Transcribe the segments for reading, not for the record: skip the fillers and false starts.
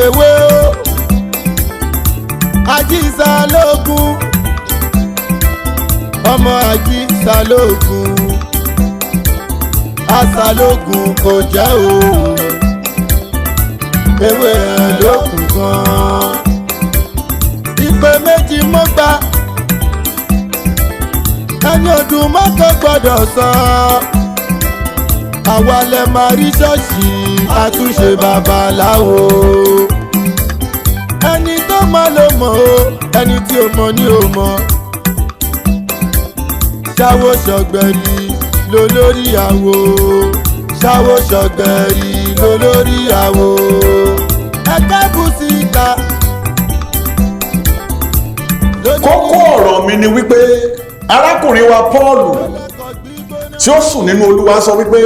ewé o Ajísàlógún ọmọ Ajísàlógún Asàlógún kò jẹ́ òun ewé ẹ̀ lókun kan ìpè méjì mọ́ gbà ẹni ọdún mọ́kàn gbọ́dọ̀ sọ àwa lẹ máa rí ṣọ́ọ̀ṣì àtúnṣe babaláwo ẹni tó mọ̀ ló mọ̀ o ẹni tí ó mọ̀ ni ó mọ̀ ṣáwó ṣọ̀gbẹ̀rì lólórí àwo ṣáwó ṣọ̀gbẹ̀rì lólórí àwo ẹgbẹ́ bùsíta. kókó ọ̀rọ̀ mi ni wípé arákùnrin wa Pọ́ọ̀lù tí ó sùn nínú Olúwa sọ wípé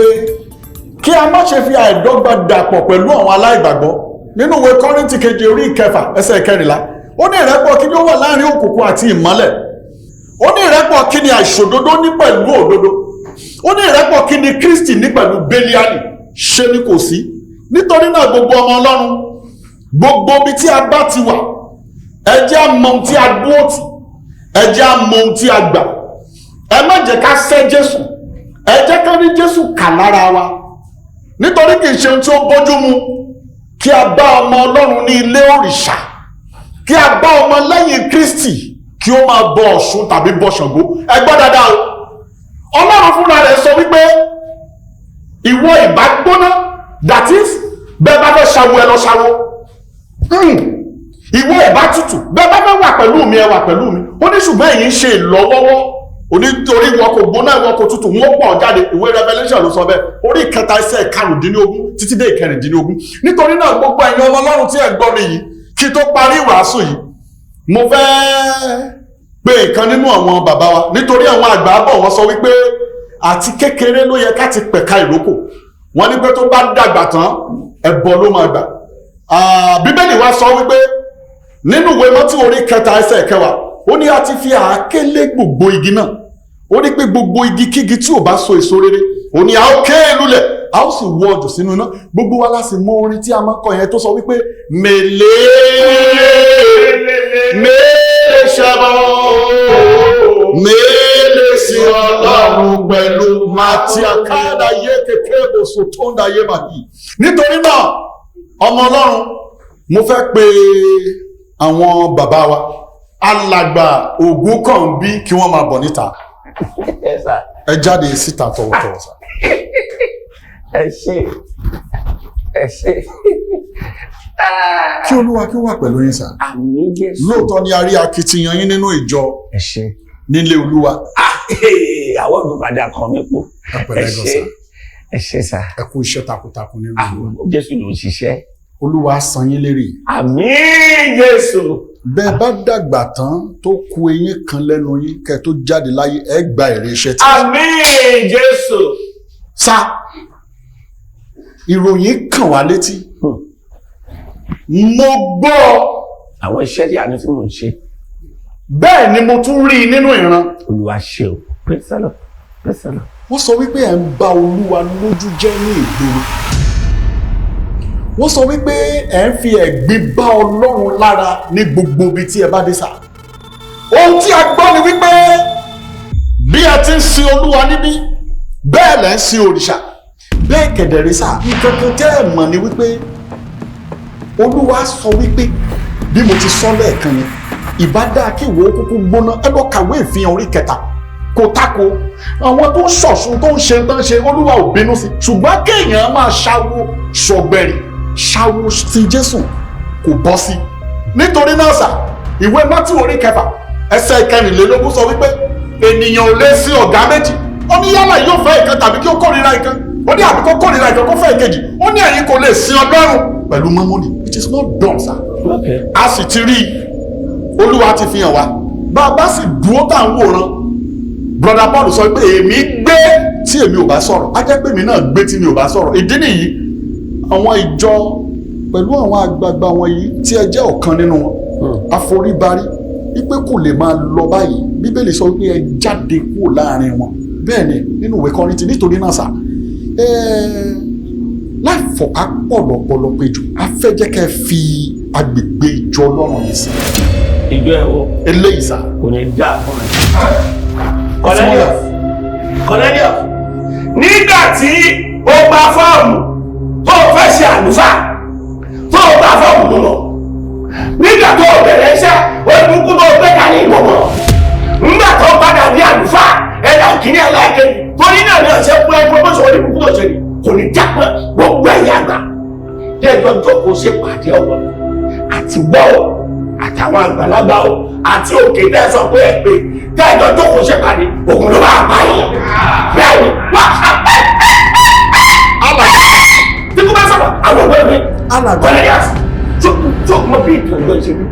kí a má ṣe fi àìdọ́gba dàpọ̀ pẹ̀lú àwọn aláìgbàgbọ́ nínú ìwé Kọ́ríńtì kejì orí 9 ẹsẹ̀ 14 ó ní ìrẹ́pọ̀ kí ni ó wà láàrin òkùnkùn àti ìmọ́lẹ̀ ó ní ìrẹ́pọ̀ kí ni àìṣòdodo ní pẹ̀lú òdodo ó ní ìrẹ́pọ̀ kí ni Kristi ní pẹ̀lú Béliálì ṣe ni kò sí. Nítorí náà gbogbo ọmọ Ọlọ́run gbogbo ibi tí a bá ti wà ẹ jẹ́ á mọ ohun tí a dúró tì ẹ jẹ́ á mọ ohun tí a gbà ẹ má jẹ́ ká sẹ́ Jésù ẹ jẹ́ ká rí Jésù kà lára wa nítorí kì í ṣe ohun tí ó bójú mu kí a bá ọmọ Ọlọ́run ní ilé òrìṣà kí a bá ọmọ lẹ́yìn Kristi kí ó máa bọ Ọ̀ṣun tàbí bọ Ṣàngó ẹ gbọ́ dáadáa o Ọlọ́run fúnra rẹ̀ sọ wípé ìwọ ìbá gbóná that is bẹ́ẹ̀ bá fẹ́ ṣàwó ẹ lọ ṣàwó ìwọ ìbá tútù bẹ́ẹ̀ bá fẹ́ wà pẹ̀lú mi ẹ wà pẹ̀lú mi ó ní ṣùgbọ́n èyí ń ṣe ìlọ́wọ́wọ́ onítorí wọn kò gbóná wọn kò tútù wọn pọ̀ jáde ìwé Revelation ló sọ bẹ́ẹ̀ orí 7 ẹsẹ̀ 15 títí dé 16. Nítorí náà gbogbo ẹ̀yin ọmọ Ọlọ́run tí ẹ gbọ́ mi yìí kí tó parí ìwàásù yìí mo fẹ́ pé ìkan nínú àwọn bàbá wa nítorí àwọn àgbà bọ̀ wọ́n sọ wípé àti kékeré ló yẹ ká ti pẹ̀ka ìrókò wọ́n ní pé tó bá dàgbà tán ẹbọ ló máa gbà. Bíbélì wa sọ wípé nínú ìwé Mátíù orí 7 ẹsẹ̀ 10 ó ní a ti fi àáké lé gbogbo igi náà ó ní pé gbogbo igi kígi tí ò bá so èso rere ó ní a ó ké lulẹ̀ a ó sì wọ ọjọ́ sínú iná. Gbogbo wa la sì mọ orin tí a máa kọ yẹn tó sọ wípé mèlè ṣẹbọ mèlè sí Ọlọ́run pẹ̀lú màtíà káàdà yé kékeré bòsò tó ń da yé màdì. Nítorí náà ọmọ Ọlọ́run mo fẹ́ pe àwọn bàbá wa alàgbà Ògúnkànbí kí wọ́n máa bọ̀ níta ẹ jáde síta tọwọ́tọwọ́ sá. ẹ ṣé kí Olúwa kí ó wà pẹ̀lú yín sá. àmín Jésù. Lóòótọ́ ni a rí akitiyan yín nínú ìjọ ẹ ṣé nílé Olúwa. àwọn olùpàdé kan mi pọ̀ ẹ ṣé sá. ẹ kú iṣẹ́ takuntakun nínú Olúwa. Jésù ló ń ṣiṣẹ́. Olúwa san yín lérè. àmín Jésù. Bẹ́ẹ̀ bá dàgbà tán tó kù eyín kan lẹ́nu yín kẹ́ tó jáde láyé ẹ gba èrè iṣẹ́ tí. àmín Jésù. sá ìròyìn kàn wá létí mo gbọ́ àwọn iṣẹ́ ìyanu tí mò ń ṣe. bẹ́ẹ̀ ni mo tún rí i nínú ìran. Olúwa ṣe o pẹ́sẹ́lọ̀ pẹ́sẹ́lọ̀. wọ́n sọ wípé ẹ̀ ń ba Olúwa lójú jẹ́ ní ìgboro. wọ́n sọ wípé ẹ̀ ń fi ẹ̀gbin bá Ọlọ́run lára ní gbogbo ibi tí ẹ bá dé sá. ohun tí a gbọ́ ni wípé bí a ti ń sin Olúwa níbí bẹ́ẹ̀ lẹ́ ń sin òrìṣà bẹ́ẹ̀ kẹ̀dẹ̀rẹ́ sá. nǹkan kan tẹ́ ẹ̀ mọ̀ ni wípé Olúwa sọ wípé bí mo ti sọ lẹ́ẹ̀kan yẹn ìbá dáa kí ìwọ kúkú gbóná ẹ lọ kàwé ìfihàn orí 3 kò tako àwọn tó ń ṣọ̀ṣun tó ń ṣe tán ṣe Olúwa ò bínú sí ṣùgbọ́n kéèyàn máa ṣáwó ṣọ̀gbẹ̀rì ṣáwó ti Jésù kò bọ́ sí. Nítorí náà sà ìwé Mátíù orí 9 ẹsẹ̀ 14 sọ wípé ènìyàn ò lè sí ọ̀gá méjì ó ní yálà yóò fẹ́ ìkan tàbí kí ó kórìíra ìkan ó ní àbí kó kórìíra ìkan kó fẹ́ ìkejì ó ní ẹ̀yin kò lè sin Ọlọ́run pẹ̀lú mọ́mọ́nì. It is not done sir. A sì ti rí Olúwa ti fi hàn wá bá a bá sì dúró tá à ń wòran brother Paul sọ pé èmi gbé tí èmi ò bá sọ̀rọ̀ á jẹ́ pé èmi náà gbé tí mi ò bá sọ̀rọ̀. Ìdí nìyí àwọn ìjọ pẹ̀lú àwọn àgbààgbà wọn yìí tí ẹ jẹ́ ọ̀kan nínú wọn àforíbarí wípé kò lè máa lọ báyìí. Bíbélì sọ pé ẹ jáde kúrò láàrin wọn bẹ́ẹ̀ ni nínú ìwé Kọ́ríńtì. Nítorí náà sà láì fọ̀ká pọ̀ lọ́pọ̀lọpọ̀ péjọ a fẹ́ jẹ́ kẹ́ fi agbègbè ìjọ Ọlọ́run yìí sí. ìjọ ẹ̀ wo eléyìí sá. kò ní dá fún ẹ. Cornelius nígbà tí ó gba fọ́ọ̀mù tó fẹ́ ṣe àlùfáà tó gba fọ́ọ̀mù lọ nígbà tó bẹ̀rẹ̀ iṣẹ́ oníkú tó gbé ká ní ìgbọ̀ngàn nígbà tó padà ní àlùfáà ẹ̀dá òkìní aláìké torí náà ní ọ̀sẹ̀ pé pọ́pọ́sọ̀ oníkú tó ṣe ní kò ní jápẹ́ gbogbo ẹ̀yà àgbà lẹ́jọ́ jókòó ṣe pàdé ọ̀rọ̀ àti gbọ́ àtàwọn àgbàlagbà o àti òkè tẹ́ sọ pé ẹ pé tẹ́jọ́ jókòó ṣe pàdé òun ló bá pa yìí bẹ́ẹ̀ ni wá tí kò bá sọ̀rọ̀ àwọn ọ̀gbẹ́ mi Cornelius tó mọ bí ìtọ́jú ẹ̀ ṣe rí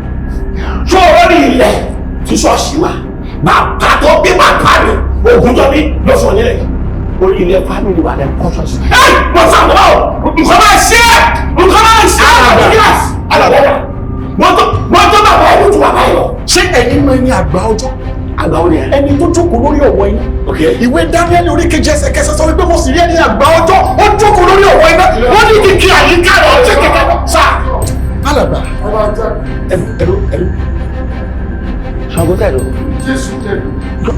tó orí ilẹ̀ tí ṣọ́ọ̀ṣì wa bàbá tó bí bàbá mi ògùn tó bí ló fún ọ nílẹ̀ orí ilẹ̀ fámìlì wa lẹ́ kọ́ ṣọ́ọ̀ṣì. ẹ mọ sàmúlò nǹkan máa ṣe é nǹkan máa ṣe é Cornelius alàbọ̀dà wọ́n tó bàbá ẹ̀ lójú bàbá yìí lọ. ṣé ẹ̀yin mọ ẹni àgbà ọjọ́ àgbà ó ní ẹ. ẹni tó jókòó lórí ọ̀wọ́ iná ìwé Dáníẹ́lì orí keje ẹsẹ̀ kẹsàn sọ wípé mo sì rí ẹni àgbà ọjọ́ ó jókòó lórí ọ̀wọ́ iná wọ́n ní kìkì àyíká rẹ̀ ọ̀jẹ̀ kẹ̀kẹ́ sáà. alàgbà ẹrú ṣàgó tẹ̀lú Jésù tẹ̀lú.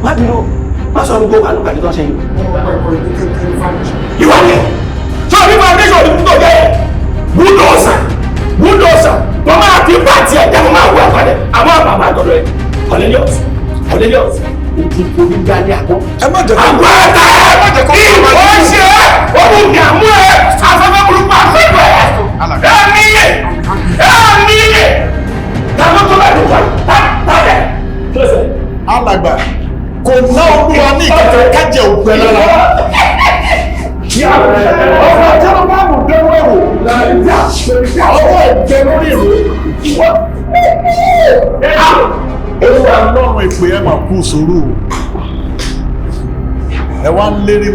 má bínú má sọ gbogbo àlùkàdé tó ṣe yìí. ìwà ni sọ ní foundation ní tó jẹ́ búdòsà tó máa fi pàtì ẹ̀jẹ̀ mo máa wọ àpàdé àwọn bàbá àtọ̀dọ̀ ẹ̀ Cornelius ojú orí gbálẹ̀ àpọ̀. ẹ má jẹ́ kó àgbà ẹ̀ta ìwọ ṣe ohun ìdààmú ẹ̀ afẹ́fẹ́ burúkú afẹ́fẹ́ ẹ̀mí tàbí tó bá dùn wá tàbí alàgbà kò ná Olúwa ní ìkẹ̀kẹ́ kájẹ ògbẹ lára. ọ̀rọ̀ àjọyọ̀ bá mú dẹ́wọ́ ẹ̀wò ọwọ́ ẹ̀jẹ̀ lórí ìlú. Olúwa lọ́rùn ìpè ẹ máa kú sùúrù. Ẹ wá ń lérí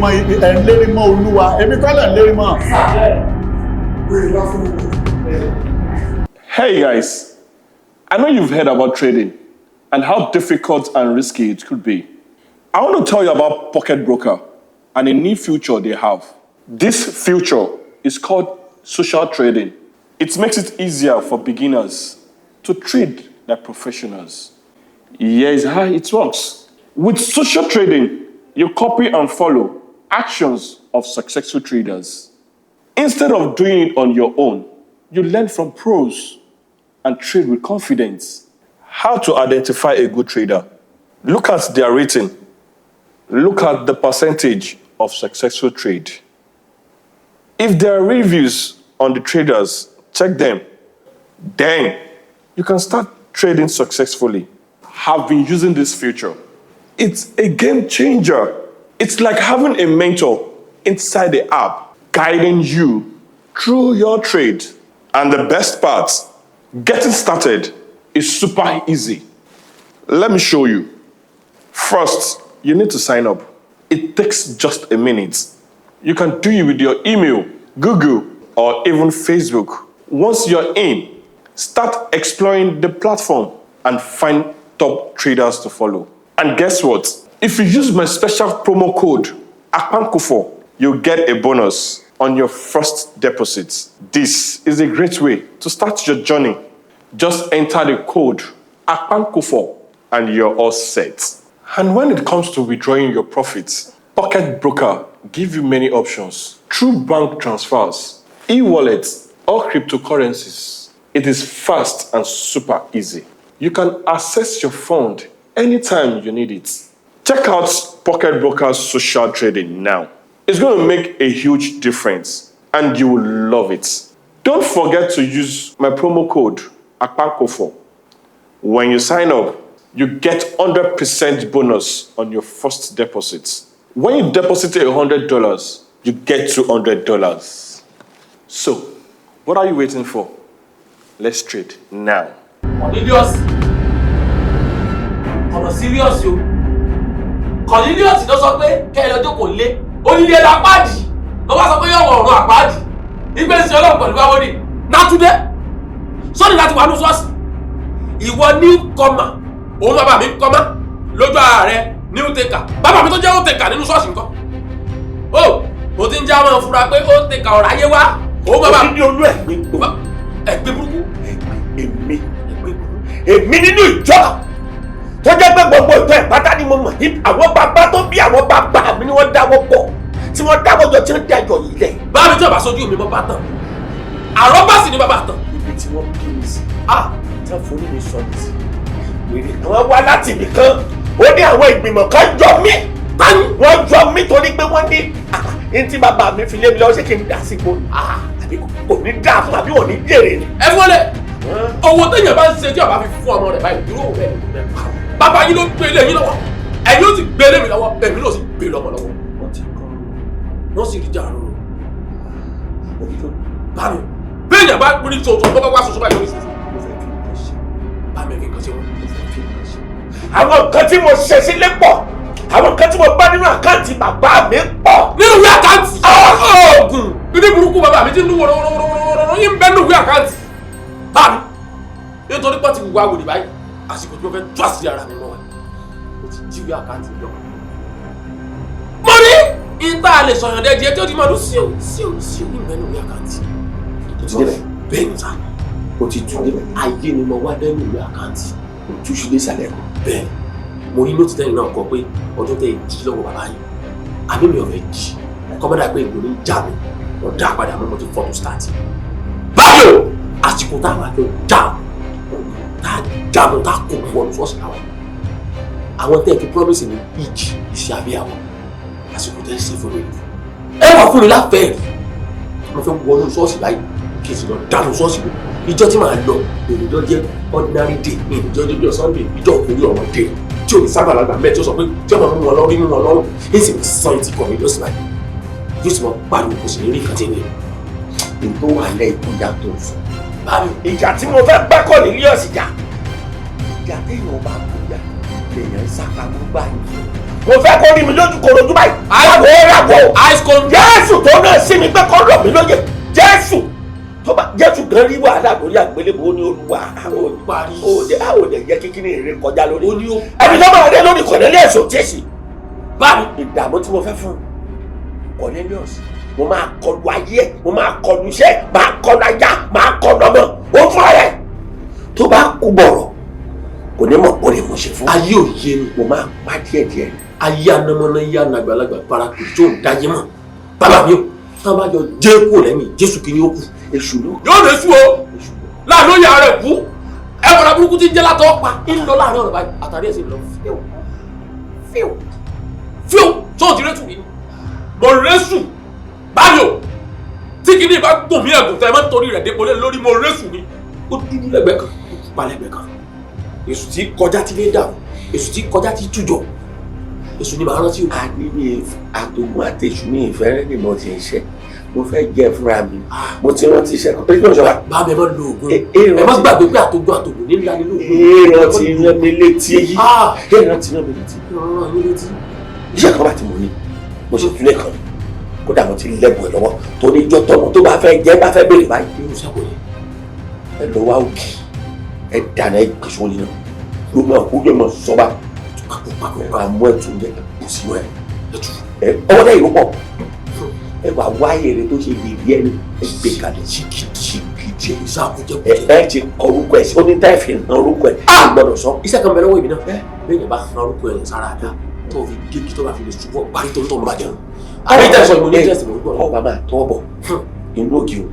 mọ́ Olúwa, èmi kọ́ lẹ̀ ń lérí mọ́. Hey guys, I know you've heard about trading and how difficult and risky it could be. I want to tell you about Pocket Broker and a new future they have. This future is called social trading. It makes it easier for beginners to trade like professionals. Here's how it works. With social trading, you copy and follow actions of successful traders. Instead of doing it on your own, you learn from pros and trade with confidence. How to identify a good trader? Look at their rating. Look at the percentage of successful trade. If there are reviews on the traders, check them. Then you can start trading successfully. Have been using this feature. It's a game changer. It's like having a mentor inside the app guiding you through your trade. And the best part, getting started is super easy. Let me show you. First, you need to sign up. It takes just a minute. You can do it with your email, Google, or even Facebook. Once you're in, start exploring the platform and find top traders to follow. And guess what? If you use my special promo code, AKPANKOFO, you'll get a bonus on your first deposit. This is a great way to start your journey. Just enter the code AKPANKOFO and you're all set. And when it comes to withdrawing your profits, Pocket Broker give you many options through bank transfers, e-wallets, or cryptocurrencies. It is fast and super easy. You can access your fund anytime you need it. Check out Pocket Broker's social trading now. It's going to make a huge difference and you will love it. Don't forget to use my promo code AKPANKOFO. When you sign up, you get 100% bonus on your first deposit. When you deposit $100, you get $200. So, what are you waiting for? Let's trade now. Cornelius, ọ̀rọ̀ serious o. Cornelius ló sọ pé kẹ́ ẹ lọ́jọ́ kò lé. Onílé lápáàdì ló bá sọ pé yóò wọ̀ ọ̀run àpáàdì. Ìgbé sí ọlọ́run pẹ̀lú báwo ni? Nátúndé. Sọ́ni láti wà ní ṣọ́ọ̀ṣì. Ìwọ new comer. Òun bàbá mi comer. Lójú ara rẹ̀ new taker. Bàbá mi tó jẹ́ old taker nínú ṣọ́ọ̀ṣì nǹkan. Ó mo ti ń já wọn fura pé old taker ọ̀rọ̀ ayé wá. Ó bàbá. Òbí ní olú ẹ̀gbin gbò. Ẹ̀gbin burúkú. Èmi nínú ìjọ tó jẹ́ pé gbogbo ìjọ ìpátá ni mo mọ̀ ní àwọn bàbá tó bí àwọn bàbá mi ni wọ́n dáwọ́ pọ̀ tí wọ́n dáwọ́ jọ tí wọ́n dájọ́ yìí lẹ̀. Báwo ni tí ọba sojú mi mọ́ bá tán? Àrọ́bá sì ni bàbá tán. Ibi tí wọ́n bí mi sí. Tí wọ́n forí mi sọ ní sí. Wèrè kan wá láti ibì kan. Ó ní àwọn ìgbìmọ̀ kan jọ mí. Wọ́n jọ mí torí pé wọ́n ní ní tí bàbá mi fi lé mi lọ́wọ́ ṣé kí n dà sí ipò. Àbí kò ní dà fún àbí wọ́n ní jèrè ni. Ẹ fọ́lẹ̀. Owó téèyàn bá ń ṣe tí ọba fi fún ọmọ rẹ̀ báyìí irú òun bẹ́ẹ̀ ni. Bàbá yín ló gbé lé yín lọ́wọ́. Ẹ̀yin ó sì gbé lé mi lọ́wọ́. Èmi ló sì gbé lọ́mọ lọ́wọ́. Wọ́n sì rí jà rò. Báwo béèyàn bá rí tuntun tó bá wá soso báyìí lórí sísè. Báwo fi nǹkan ṣe wọ́n? Àwọn nǹkan tí mo ṣe sílé pọ̀. Àwọn nǹkan tí mo bá nínú àkáǹtì bàbá mi pọ̀. Nínú ìwé àkáǹtì. Oògùn ilé burúkú bàbá mi ti ń lu wọ̀rọ̀wọ̀rọ̀wọ̀rọ̀ yín bẹ́ẹ̀ nínú ìwé àkáǹtì. Báwo nítorí pé ti wù wá wòlé báyìí àsìkò tí mo fẹ́ tú àṣírí ara mi mọ́ wa. Mo ti jí ìwé àkáǹtì lọ. Mo ní ìta lè sọ̀yàn dẹ́jẹ́ tí ó ti máa dún síò ní ìbẹ́nu ìwé àkáǹtì. Ó ti débẹ̀. Bẹ́ẹ̀ ni sá. Ó ti tún débẹ̀. Ayé ni mo wá dẹ́nu ìwé àkáǹtì. Túṣu dé sàlẹ̀ kù. Bẹ́ẹ̀ mo rí lóòtítọ́ tẹ́yìn náà kọ pé ọdún tẹ́ jí lọ́wọ́ bàbá yìí. Àbí mi ò fẹ́ jí. Kọ́mọ́dà pé ìgbò ní já mi. Wọ́n dá padà mọ́ mo ti fọ́tò stáàtì. Báyọ̀ àsìkò táwọn àjọ jáàmù tá kò fún ọdún sọ́ọ̀sì náà. Àwọn tẹ́ ẹ̀ fi promise ní ìjì iṣẹ́ àbí àwọn àsìkò tẹ́ ẹ̀ ṣe fún mi. Ẹ wà fún mi láfẹ̀ẹ́ rí. Mo fẹ́ wọnú sọ́ọ̀sì báyìí kí n sì lọ dánú sọ́ọ̀sì mi. Ìjọ tí màá lọ ìjọ jẹ́ ordinary day ní ìjọ jẹ́ Sunday ìjọ òkúri ọ̀rọ̀ day tí ò ní sábàlagbà mẹ́ẹ̀ tí ó sọ pé tí ọmọ mú wọn lọ́rí mú wọn lọ́rùn èsì mi sàn ti kọ̀ mí lọ́sì báyìí yóò sì mọ pariwo kò sì ní rí nǹkan tí ń lè. Èyí tó wà lẹ́yìn tó yá tó sùn. Ìjà tí mo fẹ́ bá kọ́ nílé ọ̀sìn jà. Ìjà téèyàn bá kú yá lèèyàn ń sápamọ́ báyìí. Mo fẹ́ kó rí mi lójú korojú báyìí. Àwọ̀ Jésù tó náà sí mi pé kọ́ rọ̀ mí lóye. Jésù tó bá Jésù gan rí wàhálà lórí àgbélébùú ní Olúwa. Àwọn òde jẹ́ kíkiri èrè kọjá lórí. Ẹni tó máa rẹ lórí Cornelius ò tẹ̀sí. Báwo ìdààmú tí mo fẹ́ fún Cornelius? Mo máa kọlu ayé ẹ̀, mo máa kọlu iṣẹ́, máa kọlu ajá, máa kọlu ọmọ. Ó fún ara ẹ̀. Tó bá kú bọ̀rọ̀, kò ní mọ̀ pé ní mo ṣe fún. Ayé ò yé ni. Mo máa pa díẹ̀díẹ̀. Ayé anamọ́ná yé anagbalagba paraku tó ń dáyé mọ́. Bàbá mi ò tá a bá jọ jẹ́ kó lẹ́mìí Jésù kí ni ó kù. Èṣù ló. Yóò lè sú o. Láàánú ìyá rẹ̀ kú. Ẹ wọ̀nà burúkú tí ń jẹ́ látọ̀ pa. ń lọ láàrin ọ̀rọ̀ báyìí àtàrí ẹ̀sìn lọ fíò tó ti rẹ́tù mi mo rẹ́sù báyò tí kìíní bá gùn mí ẹ̀gùn tẹ́ ẹ má torí rẹ̀ dépò lé lórí mo rẹ́sù mi ó dúdú lẹ́gbẹ̀ẹ́ kan ó pupa lẹ́gbẹ̀ẹ́ kan èṣù tí kọjá tí lè dàrú èṣù tí kọjá tí tújọ èṣù ni màá rántí o. àdínní àtògùn àtẹ̀sù ní ìfẹ́ rẹ̀ ni mo ti ń ṣe mo fẹ́ jẹ́ fúnra mi mo ti rántí iṣẹ́ kan pé kí wọ́n ṣọba. bá mi má lo oògùn ẹ má gbàgbé pé àtògùn ní ńlá nínú. èèrà ti rán mi létí èèrà ti rán mi létí. iṣẹ́ kan bá ti mọ̀ ní mo ṣe tún lè kàn kódà mo ti lẹ́bùn ẹ̀ lọ́wọ́ tó ní ijọ́ tọ́mọ tó bá fẹ́ jẹ́ bá fẹ́ béèrè báyìí. irú sábò yẹn. ẹ lọ wá òkè ẹ dáná ẹ gbèsè wọn nínú ló máa kú ló máa sọ́ba àmọ́ ẹ̀ tún jẹ́ kò sí wẹ̀ ọwọ́ dẹ́ ìlú pọ̀ ẹ wà wáyé rẹ tó ṣe bèbí ẹni ẹ gbé kalẹ̀ ṣìkìtì ẹ ìsàkójẹ ẹ ti kọ orúkọ ẹ sí onítàì fi hàn orúkọ ẹ gbọ́dọ̀ sọ. iṣẹ́ kan bẹ̀rẹ̀ wọ̀ ìbí náà bẹ́ẹ̀ ni bá hàn orúkọ ẹ̀ sára àdá tó fi géèkì tó bá fi lè ṣubú parí tó ń tọ́ ọmọ jẹun. àbí ìtàn ìṣọ̀ ìmọ̀ ní ìjẹ́sìn mọ̀ gbọ́dọ̀. ọba máa tọ́ bọ̀ inú ògì o.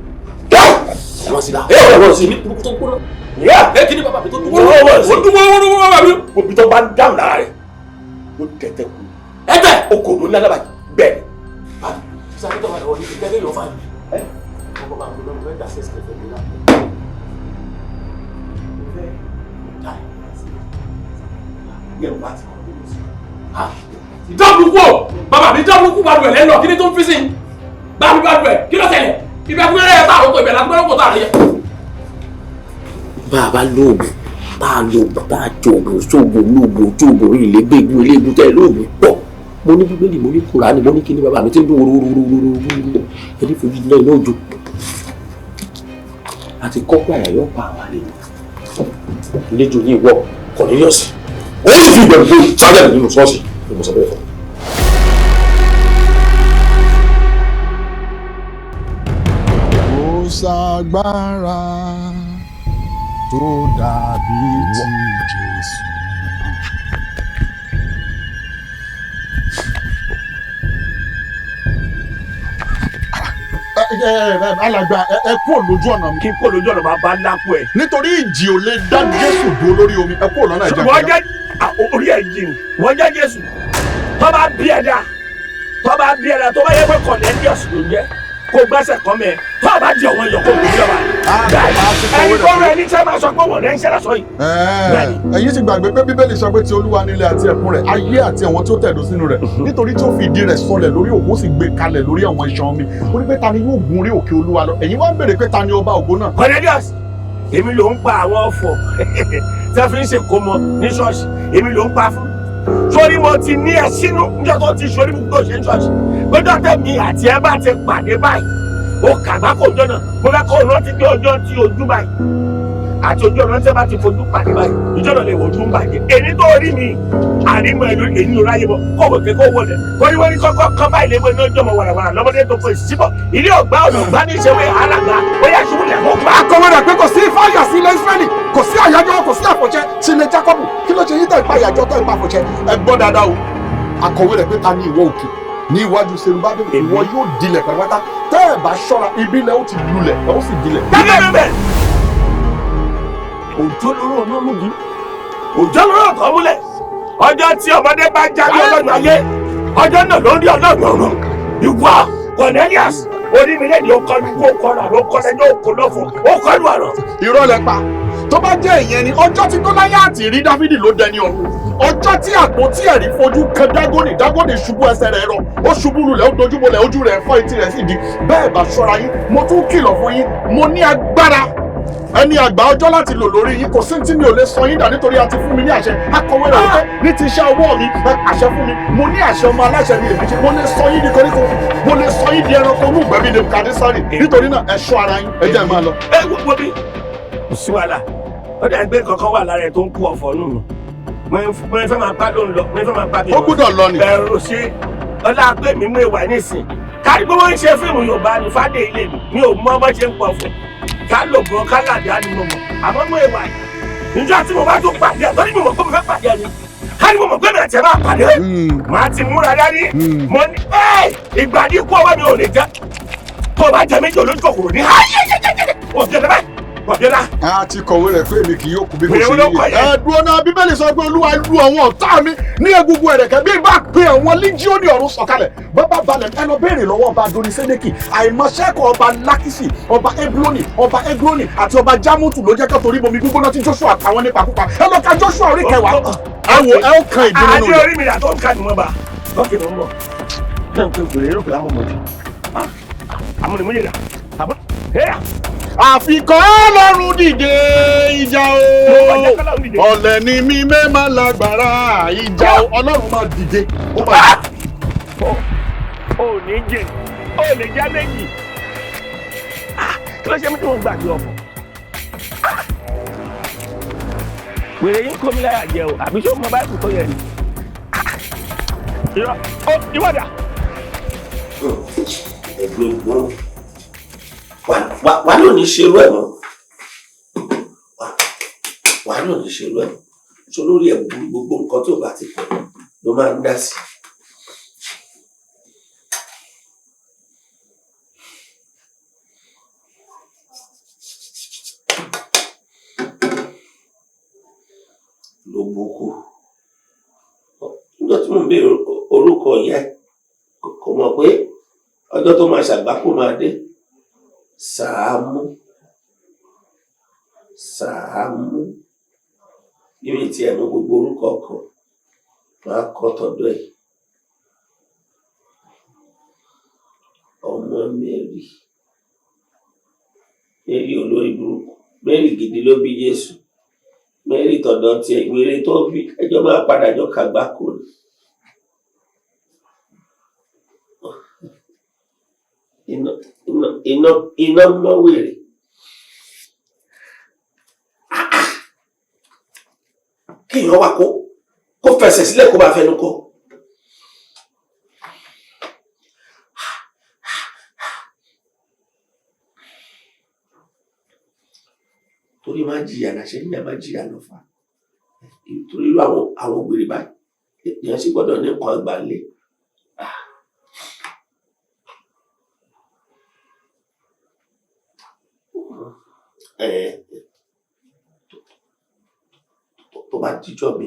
ẹ̀wọ̀n sí la ẹ̀wọ̀n sí ní burúkú tó ń gbóná. ìyá ẹ kí ni bàbá mi tó dúró ó dúró bàbá mi. òbí tó bá ń dáhùn lára rẹ̀ ló tẹ̀tẹ̀ kú. ẹgbẹ́ okòdó ńlá lábàá bẹ́ẹ̀ sáré tó wà lọ́wọ́ ní kíkẹ́ lẹ́yìn ọ̀fà yìí. ọkọ̀ bá ń gbóná mo fẹ́ dà sí ẹsẹ̀ fẹ́ mi náà. ìdọ́gbùkú o bàbá mi dọ́gbùkú bá dùn ẹ̀ lẹ́nu kí ni tó ń fi sí i bá mi bá dùn ẹ̀ kí ló ṣẹlẹ̀ ibẹ̀ fún ẹ̀rẹ́ tá àròkọ ibẹ̀ láti gbọ́dọ̀ tá àrẹ́yẹ. bàbá lóògùn tá a lóògùn tá a jòògùn sóògùn lóògùn ojúògùn ìlẹ́gbẹ̀ẹ́gùn iléegun tẹ̀ lóògùn pọ̀ mo ní bíbélì mo ní Kùránì mo ní kí ni bàbá mi ti ń dún wúrúwúrúwúrúwúrú ẹni fojú iná iná òjò àti kọ́pẹ́ àyàyọ́ pa àwọn àlejò àlejò ní ìwọ Cornelius ó sì fi ìbẹ̀rù pé sájà nínú ṣọ́ọ̀ṣì ni mo sọ bẹ́ẹ̀ fún un. ṣàgbára tó dàbí ti Jésù. Alàgbà ẹ kúrò lójú ọ̀nà mi. kí n kó lójú ọ̀nà máa bá lápò ẹ̀. Nítorí ìjì ò lè dá Jésù dúró lórí omi, ẹ kúrò lọ́nà ìjà wọ́n jẹ́ orí ẹ̀ jìn wọ́n jẹ́ Jésù tó bá bí ẹ̀dá tó bá yẹ pé Cornelius ló jẹ́ kó gbẹ́sẹ̀ kọ́ mẹ́ tó bá di ọ̀wọ́n yọ kó kú jọba. ẹni tó rẹ ní sẹ́ máa sọ pé wọ́n rẹ̀ ń ṣẹlẹ̀ sọ yìí. Ẹ̀yin ti gbàgbé pé Bíbélì sọ pé ti Olúwa nílé àti ẹ̀kún rẹ̀, ayé àti àwọn tí ó tẹ̀dó sínú rẹ̀, nítorí tí ó fi ìdí rẹ̀ sọlẹ̀ lórí òkú, ó sì gbé kalẹ̀ lórí àwọn iṣan omi. Ó ní pé ta ni yóò gun orí òkè Olúwa lọ? Ẹ̀yin wá ń béèrè pé ta ni ọba ògo náà? Cornelius èmi ló ń pa àwọn ọ̀fọ̀ tí wọ́n fi ń ṣèkómọ ní ṣọ́ọ̀ṣì, èmi ló ń pa fún. Sórí mo ti ní ẹ sínú níjọ́ tó ti sórí gbogbo ṣe ń ṣọ́ọ̀ṣì pé dọ́tẹ̀ mi àti ẹ bá ti pàdé báyìí ó kàgbá kò jọ náà mo fẹ́ kó rántí pé ọjọ́ tí ojú báyìí àti ojú ọ̀nà tí ẹ bá ti fojú pàdé báyìí ìjọ náà lè wojú ń bàjẹ́. èyí tó rí mi àrímọ̀ ẹ̀lú èyí ló ráyè bọ̀ kó wò ké kó wò lẹ̀ torí wọ́n ní kọ́kọ́ kọ́ báyìí lé wọ́n ní ọjọ́ mọ̀ wàràwàrà lọ́mọdé tó fèsì síbọ̀ ilé ọ̀gbá ọ̀nà ọ̀gbá ní ìṣẹ́wé alàgbà ó yà ṣubú lẹ̀ kó gbà. Akọ̀wé rẹ̀ pé kò sí fáyà sí ilẹ̀ Ísírẹ́lì, kò sí àyájọ́, kò sí àfọ̀ṣẹ sí ilẹ̀ Jákọ́bù. Kí ló ṣe yí tẹ̀ ìpa àyájọ́ tẹ̀ ìpa àfọ̀ṣẹ? Ẹ gbọ́ dáadáa o. Akọ̀wé rẹ̀ pé ta ni ìwọ òkè ní iwájú Serubábélì, ìwọ yóò dilẹ̀ pátápátá. Tẹ́ ẹ̀ bá ṣọ́ra ibi ilẹ̀ ó ti lulẹ̀ ẹ̀ ó sì dilẹ̀. bẹ́ẹ̀ òjò lóró ọ̀nà múgi òjò lóró ọ̀tọ̀ múlẹ̀ ọjọ́ tí ọmọdé bá jáde ọlọ́run ayé ọjọ́ náà ló ń rí ọlọ́run ọ̀run ìwọ Cornelius onímìlẹ́ni ó kọlu kó kọlu àrùn ó kọlu ẹjọ́ òkú lọ́fọ̀ ó kọlu àrùn. Irọ́ lẹ pa. Tó bá jẹ́ ìyẹn ni ọjọ́ tí Gòláyátì rí Dáfídì ló dẹni ọ̀run. Ọjọ́ tí àpótí ẹ̀rí fojú kan Dágónì ṣubú ẹsẹ̀ rẹ̀ rọ, ó ṣubú lulẹ̀, ó dojú bolẹ̀, ojú rẹ̀ fọ́, etí rẹ̀ sì di. Bẹ́ẹ̀ bá ṣọ́ra yín, mo tún kìlọ̀ fún yín, mo ní agbára ẹni àgbà ọjọ́ láti lò lórí yín, kò sí tí mi ò lè sọ yín dà nítorí a ti fún mi ní àṣẹ. Akọ̀wé rẹ̀ wípé ní ti iṣẹ́ ọwọ́ mi àṣẹ fún mi, mo ní àṣẹ ọmọ aláṣẹ ní èmi ṣe, mo lè sọ yín di koríko, mo lè sọ yín di ẹranko inú ìgbẹ́bí ní Nebukadnesari. Nítorí náà ẹ ṣọ́ ara yín, ẹ jẹ́ ẹ máa lọ. ẹ wo bí kò sí wàhálà ó dẹ̀ gbé kankan wà lára ẹ̀ tó ń kú ọ̀fọ̀ nù mí mo fẹ́ máa bá lóun lọ mo fẹ́ máa bá mi lọ. Ó gbúdọ̀ lọ ni. bẹ̀rù ṣe ọlá pé mi mú ìwà nísìn kárí pé wọ́n ń ṣe fíìmù Yorùbá ní Fádé ilé mi ò mọ bó ṣe ń pọ̀ fún ká lò bọ́ ká làdá ni mo mọ̀ àmọ́ mú ìwà yìí níjọ́ tí mo bá tún pàdé ẹ̀ torí mi mọ̀ pé mo fẹ́ pàdé ẹ̀ ni ká ní mo mọ̀ pé mi àti ẹ̀ máa pàdé màá ti múra dání mo ní ìgbà ní kú ọwọ́ mi ò lè jẹ́ tó o bá jẹ méjì olójú kòkòrò ní ọ̀gẹ̀dẹ̀ báyìí ọ̀gẹ̀dẹ̀. A ti kọ̀wé rẹ̀ pé èmi kì yóò kú bí mo Wèrè ṣe olóko yíyẹ. yẹn. Ẹ̀dùn ọ̀nà Bíbélì sọ pé Olúwa lu àwọn ọ̀tá mi ní egungun ẹ̀rẹ̀kẹ́ bí bá pe àwọn líjíọ́nì ọ̀run sọ̀kalẹ̀. Bàbá balẹ̀ ẹ lọ béèrè lọ́wọ́ ọba Adoni-Sédékì. Àìmọ̀ṣẹ́kọ̀ ọba Lákísì, ọba Egloni àti ọba Jámútù ló jẹ́ kó torí bomi gbígbóná tí Joshua pa wọ́n nípa púpa. Ẹ lọ ka Joshua orí kẹwàá. Ẹ wo ẹ ó kan ìbínú nù. adé orí mi yàtọ̀ nǹkan ni wọ́n bá lọ́kì ló ń bọ̀ náà pé gbèrè èrò pé àwọn ọmọdé amúnimúyè rà àbọ̀ ẹ̀yà. Àfikọ́ Ọlọ́run dìde ìjà o. Ọ̀lẹ ni mi mẹ́ẹ̀má lágbára ìjà o. Ọlọ́run máa dìde. Ó máa ó ní jẹ ó lè já méjì kí ló ṣe mí tí mo gbàgbé ọ̀fọ̀ wèrè yín kó mi láyà jẹ o àbí ṣé o mọ báyìí tó yẹ ni ìwọ́dà. ẹgbẹ́ wà ló ní ṣerú ẹ̀ mọ́ wà ló ní ṣerú ẹ̀ mọ́ so lórí ẹ̀ gbogbo nǹkan tó bá ti pọ̀ ló máa ń dá sí. ló bukú nígbà tí mo ń béèrè orúkọ yẹn kò mọ̀ pé ọjọ́ tó máa ṣàgbákò máa dé. Sàámú yìí tí ẹ mú gbogbo orúkọ kan máa kọ tọ̀dọ̀ ẹ̀ ọmọ Mary olórí burúkú Mary gidi ló bí Jésù Mary tọ̀dọ̀ tiẹ̀ ìwéré tó bí ẹjọ́ máa padà jọ kàgbákò ni iná mọ́ wèrè. Kéèyàn wá kó fẹsẹ̀ sílẹ̀ kó bá fẹnu kọ. torí máa jìyà láṣẹ ní máa jìyà lọ fà torí irú àwọn ògbèrè báyìí èèyàn sì gbọ́dọ̀ ní nǹkan ìgbà lé. tó bá jíjọ́ mi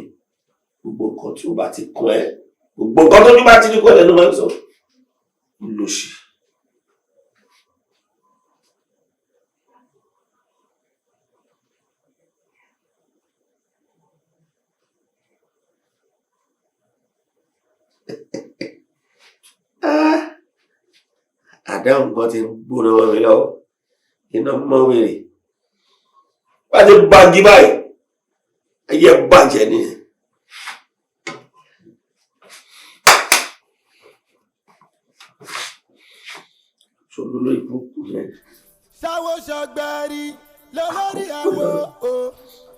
gbogbo nǹkan tí ó bá ti kún ẹ gbogbo nǹkan tó ní bá ti ní kún ẹ lẹ́nu máa ń sọ lòṣì. Àdáhùn kan ti ń gbóná wọn mi lọ́wọ́ iná mọ́ wèrè bá ti bàgì báyìí ayé bàjẹ́ nìyẹn. ṣòro ló ìbùkún yẹn. ṣàwó ṣọgbẹ́rì lólórí àwo o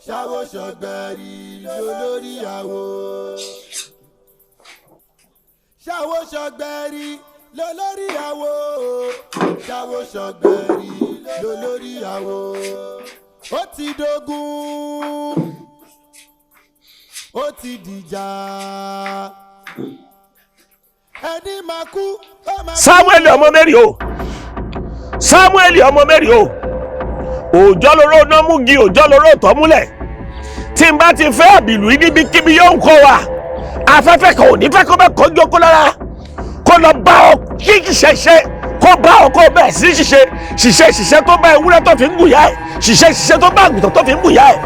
ṣàwó ṣọgbẹ́rì lólórí àwo ṣàwó ṣọgbẹ́rì lólórí àwo ṣàwó ṣọgbẹ́rì lólórí àwo ó ti dógún ó ti dìjà ẹni máa kú ó máa kú. Samuel ọmọ Mary o Samuel ọmọ Mary o òòjọ́ lóró náà mú gi òòjọ́ lóró tọ́ múlẹ̀ tí n bá ti fẹ́ àbìlú níbikíbi yóò ń kọ́ wa afẹ́fẹ́ kan ò ní fẹ́ kó bẹ́ẹ̀ kọjú okó lára kó lọ bá ọ kí ṣiṣẹ́ kó bá ọ kó bẹ́ẹ̀ sí ṣiṣẹ́ tó bá ewúrẹ́ tó fi ń gùn yá ẹ̀ ṣiṣẹ́ tó bá àgùntàn tó fi ń gùn yá ẹ̀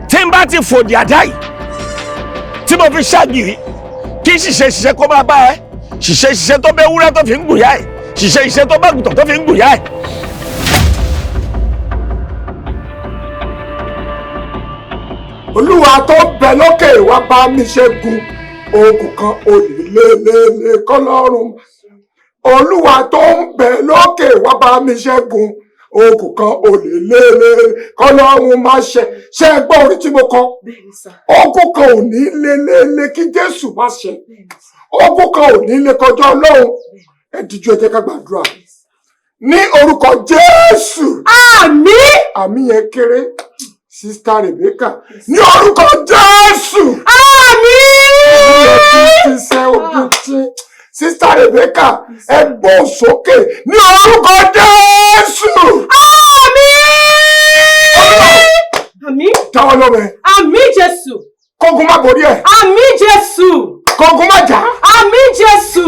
tí n bá ti fòdì àdá yìí tí mo fi ṣáàgìrì kí ṣiṣẹ́ kó máa bá ẹ ṣiṣẹ́ tó bá ewúrẹ́ tó fi ń gùn yá ẹ̀ ṣiṣẹ́ tó bá àgùntàn tó fi ń gùn yá ẹ̀. Olúwa tó bẹ lókè wá bá mi ṣẹ́gun ogun kan olè lélẹ́lẹ́ kọ́lọ́run. Olúwa tó ń bẹ lókè wá bá mi ṣẹ́gun ogun kan olè lélẹ́ kọ́lọ́run má ṣe gbọ́ orí tí mo kọ. Ogun kan ò ní lélẹ́lẹ́ kí Jésù má ṣe. Ogun kan ò ní lè kọjá Ọlọ́run. Ẹ díjú ẹ jẹ́ ká gbàdúrà. Ní orúkọ Jésù. Àmín. Àmín yẹn kéré. Sister Rebecca, ní orúkọ Jésù. Àmín. Sister Rebecca, ẹ gbọ́ sókè ní orúkọ Jésù. Àmín. Àmín. Táwọn lọ bẹ. Àmín Jésù. Kógun má borí ẹ. Àmín Jésù. Kógun má jà. Àmín Jésù.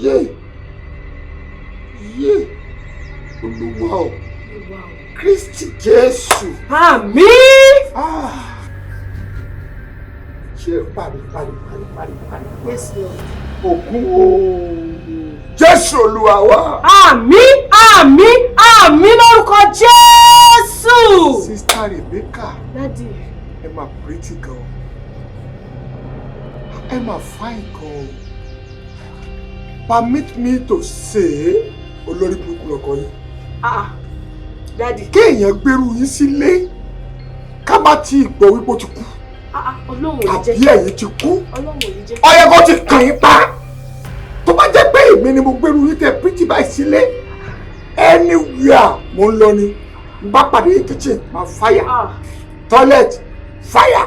Yé. Olúwa o. Kristi Jésù. Àmín. Ṣé parí. Yes Lord. Ògún o. Jésù Olúwa wa. Àmín lórúkọ Jésù. Sister Rebecca. Daddy. Ẹ máa pretty gan. Ẹ máa fine gan. Permit me to say olórí burúkú lọkọ yìí. Daddy. Kéèyàn gbèrú yín sílé ká má ti gbọ́ wípé ó ti kú. Ọlọ́run ò ní jẹ́ kí ẹ̀yin ti kú. Ọlọ́run ò ní jẹ́ kí. Ọyẹ kó ti kàn yín pa. Tó bá jẹ́ pé èmi ni mo gbèrú yín tẹ pírítì báyìí sílé anywhere mo ń lọ ni n bá pàdé kitchen máa fire toilet fire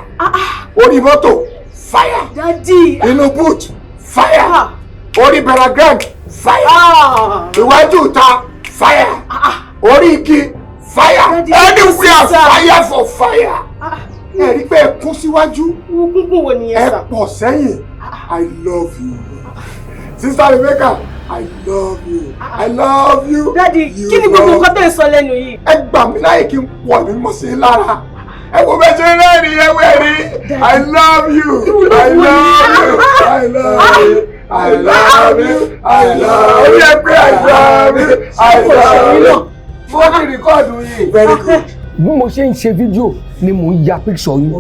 orí mọ́tò fire. Daddy. Inú boot fire orí baragrand fire iwájú ìta fire orí igi fire anywhere fire for fire. Ẹ rí pé ẹ kún síwájú ẹ pọ̀ sẹ́yìn. I love you. Sister Rebecca, I love you. I love you. Daddy, kí ni gbogbo nǹkan tẹ́ ẹ sọ lẹ́nu yìí? Ẹ gbà mí láyè kí n pọ̀ ní mọ̀ sí lára. Ẹ kò bẹ ṣe rẹ́rìn ẹ wẹ̀rí. I love you. I love you. I love you. I love you. I love you. I love you. I love you. Mo ti rìkọ́ọ̀dù yìí. Very good. Bí mo ṣe ń ṣe fídíò ni mò ń ya píksọ̀ yín.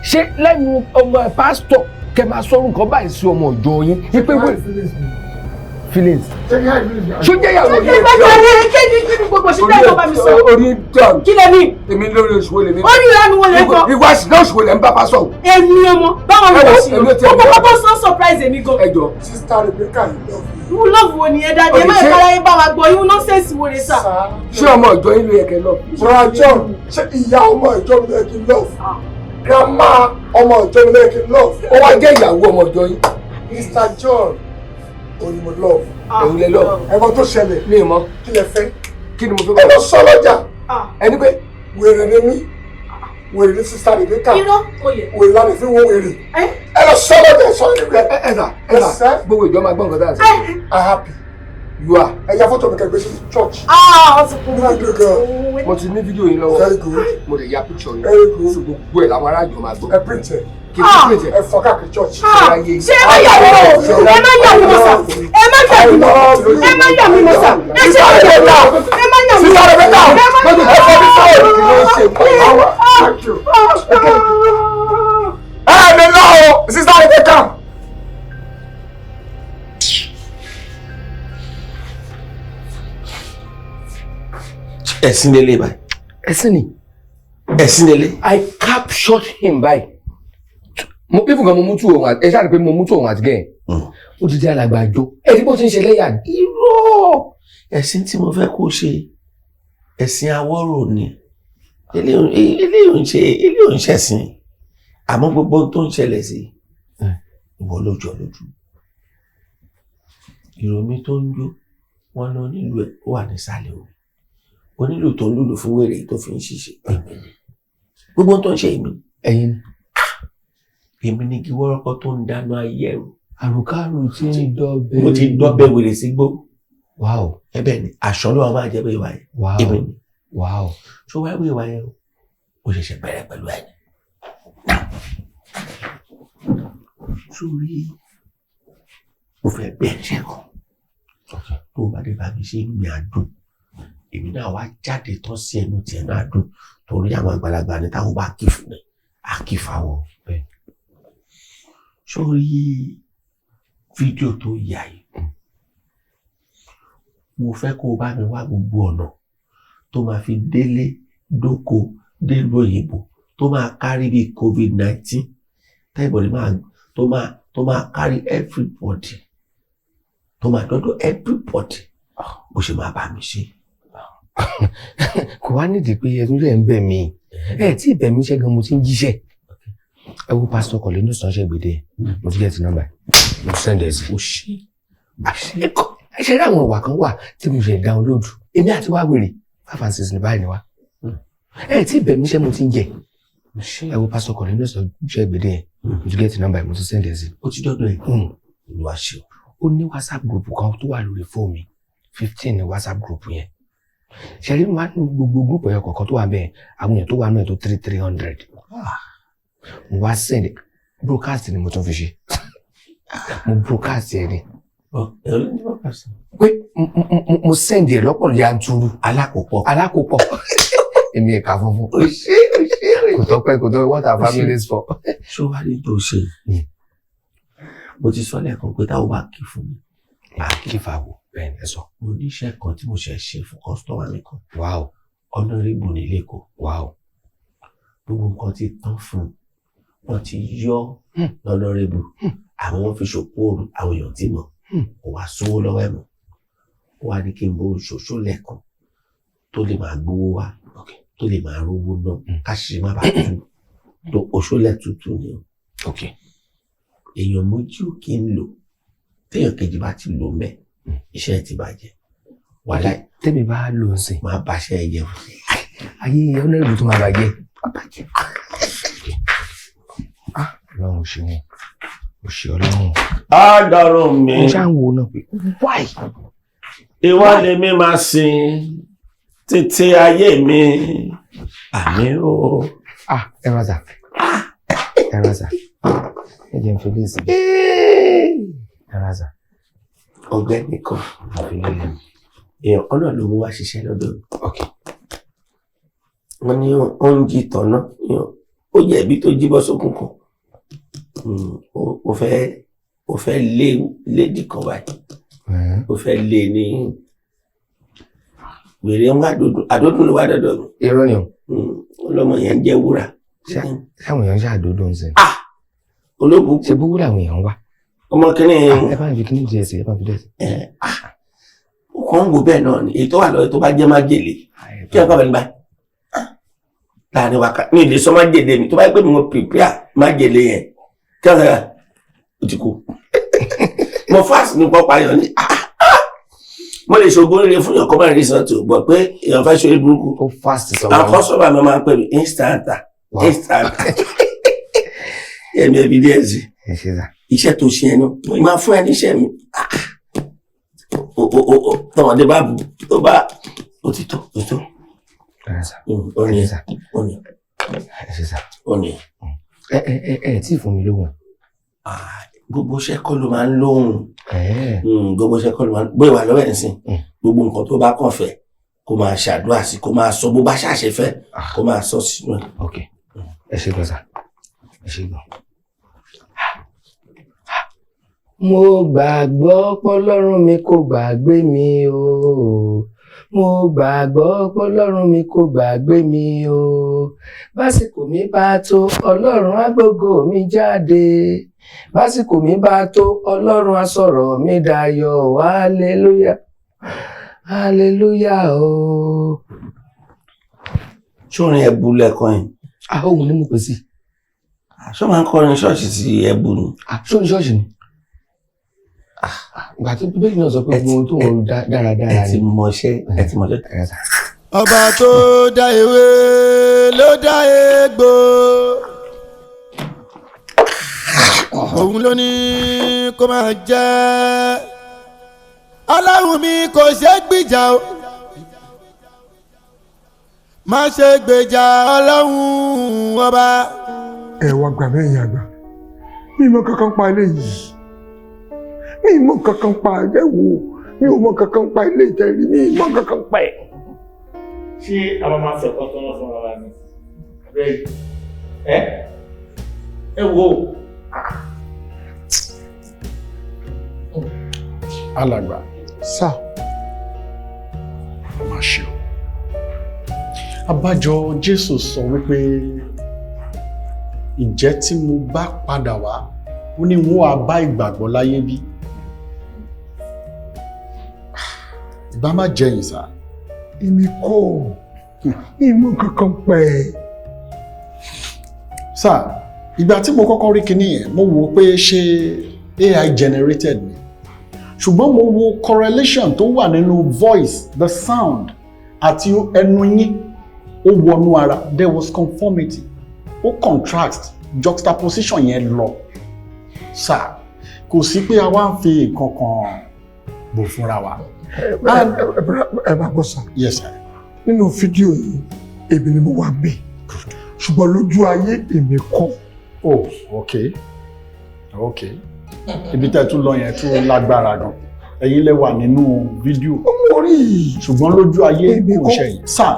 Ṣé lẹ́nu ọmọ pásítọ̀ kẹ máa sọ̀rọ̀ nǹkan báyìí sí ọmọ ìjọ yín? Wípé feelings. Ṣó jẹ́ ìyàwó yẹn? Kí ni gbogbo ṣe bẹ́ẹ̀ ló bá mi sọ? Orí dàn. Kí lẹ ní? Èmi lórí oṣù wo lè ní? Ó ní ìlànà wọn lè kọ. Ìwà ìsìnkú oṣù wo lè ń bá pásọ̀? Èmi ọmọ báwọn ló ṣe. Gbogbo pápá sọ surprise èmi gan. Ẹ jọ. Sister Rebecca, you love me. Irú love wo ni ẹ dáadé? Ẹ má ìfara yín bá wa gbọ́, irú nọ́sẹ̀sì wo lè jàre sà. ṣé ọmọ ìjọ yín ló yẹ kẹ́ lọ. Brother John, ṣé ìyá ọmọ ìjọ mi lè kí n love? Grandma ọmọ ìjọ mi lè kí n love? ó wá jẹ́ ìyàwó ọmọ ìjọ yín. Mr. John, òní mo love. èyí lẹ lọ. Ẹ̀gbọ́n tó ṣẹlẹ̀, mi ò mọ̀. kí lẹ fẹ́? kí ni mo fẹ́ Ẹ bá lọ sọ lọ́jà, ẹni pé wèrè ni mí, wèrè ní sísá Rebecca, irọ́ oyè. wèrè láti fi wo wèrè. Ẹ lọ sọ lọ́jà sọ nígbà. ẹ̀sà gbogbo ìjọ máa gbọ́ nǹkan tá à ń sọ. I'm happy. you are. Ẹ ya fọ́tò mi kẹgbẹ́ sí church. ó ti kú. Very good girl. mo ti ní fídíò yín lọ́wọ́. Very good. mo lè ya picture yín. Very good. so gbogbo ẹ̀ làwọn aráàjọ máa gbọ́. Ẹ print ẹ. kí n print ẹ̀. Ẹ fọ káàkiri church. ṣé ẹ má yà mí mọ́ ẹ má yà mí mọ́ sà ẹ má yà mí mọ́ ẹ má yà mí mọ́ sà ẹ ṣe é lè ta ẹ má yà mí mọ́ ẹ má yà mí mọ́. Thank you. Ẹ mi lọ o, sísá Rebecca. ẹ̀sìn lélẹ̀ báyìí. ẹ̀sìn ni. ẹ̀sìn lélẹ̀. I captured him by. mo bí fúnkan mo mú tú òun àti ẹ ṣáà rí pé mo mú tú òun àti gẹ̀ ó ti di alàgbà àjọ ẹni bó ti ń ṣe lẹ́yà irọ́. ẹ̀sìn tí mo fẹ́ kó ṣe ẹ̀sìn awọ́rò ni eléyìí ò ń ṣẹ̀sìn àmọ́ gbogbo tó ń ṣẹlẹ̀ sí ìwọ lójọ́ lójú ìròmí tó ń jó wọn lọ nílùú ẹ̀ ó wà nísàlẹ̀ omi onílù tó ń lùlù fún wèrè tó fi ń ṣiṣẹ́ gbogbo tó ń ṣe ẹ̀yin èmi ni kí wọ́rọ́kọ́ tó ń dáná ayé ẹ̀rù àrùkárù tí ń dọ́bẹ̀. mo ti dọ́bẹ̀ wèrè sí gbó. wáò. ẹ̀bẹ̀ ni aṣọ ló wà máa jẹ́ bẹ́ẹ̀ wáyé. wáò èmi ni. wáò. ṣó wáyé wíwá yẹn o ó ṣẹ̀ṣẹ̀ bẹ̀rẹ̀ pẹ̀lú ẹni. sórí mo fẹ́ bẹ̀rẹ̀ ṣẹ́ kan tó o bá dé bá mi ṣe ń gbìn àdùn èmi náà wá jáde tán sí ẹnu tiẹ̀ náà dùn torí àwọn àgbàlagbà ní táwọn bá kí fún mi á kí fáwọn. sórí fídíò tó yà yìí mo fẹ́ kó o bá mi wá gbogbo ọ̀nà tó máa fi délé dóko délùú òyìnbó tó máa kárí bí COVID-19 táìbọ̀dì tó máa kárí everybody tó máa dọ́dọ̀ everybody bó ṣe máa bá mi ṣe. kò wá nídìí pé ẹtún rẹ̀ ń bẹ̀ mí ẹ tí ìbẹ̀ mi ṣẹ́gun mo ti ń jíṣẹ́ ẹ wo pásítọ̀ kọ̀lé ní sọ́ṣẹ́ gbèdé mo ti gẹ̀ẹ́tì nọ́mbà mo ti sẹ́ndẹ̀ sí. ó ṣe ẹ ṣe rí àwọn ìwà kan wà tí mo ṣe download èmi àti wá wèrè 5 and 6 ní báyìí ni wá ẹ tí ìbẹ̀ mi ṣẹ́ mo ti ń jẹ ẹ wo pásítọ̀ kọ̀lé ní sọ́ṣẹ́ gbèdé mo ti gẹ̀ẹ́tì nọ́mbà mo ti sẹ́ndẹ̀ sí. ó ti dọ́dọ̀ ẹ̀ olúwa ṣe ó ní whatsapp group kan tó wà lórí fóònù mi 15 ní whatsapp group yẹn ṣẹlẹ wà ní gbogbo group ẹyọ kọ̀ọ̀kan tó wà bẹ́ẹ̀ àwọn èèyàn tó wà náà tó 300 mo wá send broadcast ni mo tún fi ṣe mo broadcast ẹ ni pé mo send ẹ lọ́pọ̀ yanturu alákòópọ̀ èmi ẹ̀ka funfun kò tọ́pẹ́ what are families for. ṣó wá ní tó ṣe mo ti sọ lẹ́ẹ̀kan pé táwọn bá kí fún mi àkífà wò bẹ́ẹ̀ ni ẹ sọ. mo níṣẹ́ kan tí mo ṣe fún kọ́sítọ́mà mi kan. wáò. ọ̀nàrẹ́bù ní lẹ́kọ̀ọ́. wáò. gbogbo nǹkan ti tán fún wọn ti yọ lọ́nàrẹ́bù àwọn wọn fi ṣòpó òru àwọn èèyàn tí mọ̀ kò wá sówó lọ́wọ́ ẹ̀ mọ́ ó wá ní kí n bó ṣoṣo lẹ́ẹ̀kan tó lè máa gbowó wá tó lè máa rówó náà káṣíṣe má bàa tú tó oṣólẹ̀ tuntun ni o. èèyàn méjì ò kí ń lò téèyàn kejì bá ti lò mẹ́ iṣẹ́ ti bàjẹ́ wàhálà tẹ́mi bá lò ń sìn máa bàṣẹ́ ẹ̀jẹ̀ fún mi. ayé ọ̀nàrẹ́bù tó máa bàjẹ́. ọlọ́run ṣe wọn ò ṣe ọlọ́run. Àdàrọ̀ mi. mo ṣáà ń wo náà pé why. ìwọ lèmi máa sìn títí ayé mi àmì o. ẹ rọ́ṣà ẹ rọ́ṣà ẹ jẹ́ n fi léèsì. ẹ rọ́ṣà. ọ̀gbẹ́ni kan èèyàn kan náà ló mú wá ṣiṣẹ́ lọ́dọ̀ mi. wọ́n ní ó ń jí tọ̀nà ó jẹ́ ibi tó jí bọ́ sókùnkùn ó fẹ́ lé lédì kan báyìí ó fẹ́ lé ní wèrè ń àdódùn ló wá dọ́dọ̀ mi. irọ́ ni o. ọlọ́mọ yẹn ń jẹ́ wúrà. sáwọn èèyàn ṣe àdódò ń sìn. olóògùn ṣe bó wúrà àwọn èèyàn wá. ọmọ kìíní. ẹ bá ń fi kíní jẹ ẹsẹ ẹ bá ń fi dẹ ẹsẹ. ó kàn ń wò bẹ́ẹ̀ náà ni èyí tó wà lọ́wọ́ tó bá jẹ́ májèlé kí ẹ kọ́ bẹ́ẹ̀ nígbà láàrin wákàtí mi lè sọ májèlé mi tó bá yẹ pé mo prepare májèlé yẹn kí ẹ sọ ó ti kú mo fast ní pọ́pá yọ ní mo lè ṣògbó rere fún yàn kọ́ máa rí sàn tó gbọ́ pé èèyàn fẹ́ ṣe burúkú ó fast sọ àwọn kọ́sọ́bà mi máa ń pè mí instanta ẹ̀mí evidence iṣẹ́ tó ṣe ẹnu mo máa fún ẹ níṣẹ́ mi tọmọdé bá bu tó bá òtítọ́ òní ẹ tí fún mi lóhùn. gbogbo iṣẹ́ kọ́ ló máa ń lóhùn gbogbo iṣẹ́ kọ́ ló máa ń gbé ìwà lọ́wọ́ ẹ̀ sìn gbogbo nǹkan tó bá kàn fẹ́ kó máa ṣàdúrà sí kó máa sọ bó bá ṣàṣẹ fẹ́ kó máa sọ sínú ẹ̀. ok ẹ ṣe gbọ́sà ẹ ṣe gbọ́. mo gbàgbọ́ pọ́lọ́run mi kò gbàgbé mi o mo gbàgbọ́ pọ́lọ́run mi kò gbàgbé mi o básìkò mi bá tó ọlọ́run á gbógo mi jáde básìkò mi bá tó ọlọ́run á sọ̀rọ̀ mi dayọ̀ hallelujah hallelujah o. ṣórin ẹ̀bù lẹ́kọ̀ọ́ yìí. ohun ni mo pè sí. ṣó máa ń kọrin ṣọ́ọ̀ṣì sí ẹ̀bù ni. ṣórin ṣọ́ọ̀ṣì ni. ìgbà tó bíbélì náà sọ pé gbogbo tó ń dáradára ni. ẹ ti mọṣẹ́. ọba tó dá ewé ló dá egbò òun ló ní kó máa jẹ́ ọlọ́run mi kò ṣe gbìjà o má ṣe gbèjà ọlọ́run ọba. ẹ wá gbà mẹ́yìn àgbà mi mọ kankan pa eléyìí mi mọ kankan pa ẹ wò mi ò mọ kankan pa ilé ìtẹ̀rí mi mọ kankan pa ẹ. ṣé àwọn máa fẹ́ kọ́tọ́ náà fún ara mi bẹ́ẹ̀ ẹ wo. alàgbà sá má ṣe o abájọ Jésù sọ wípé ìjẹ́ tí mo bá padà wá ó ní wọn á bá ìgbàgbọ́ láyé bí ìbá má jẹyìn sá. èmi kọ́ ìmọ̀ kankan pẹ̀. sá ìgbà tí mo kọ́kọ́ rí kinní yẹn mo wò pé ṣé AI generated ni ṣùgbọ́n mo wo correlation tó wà nínú voice the sound àti ẹnu yín ó wọnú ara there was conformity ó contrast juxtaposition yẹn lọ sá kò sí pé a wá ń fi nǹkan kan bò fúnra wa. ẹ bá gbọ́ sá. yes sir. nínú fídíò yìí èmi ni mo wà ń bẹ̀ ṣùgbọ́n lójú ayé èmi kọ́. oh okay okay ibi tẹ́ tún lọ yẹn tún lágbára gan ẹ̀yin lẹ wà nínú fídíò mo rí ṣùgbọ́n lójú ayé kò ṣẹ̀yìn sir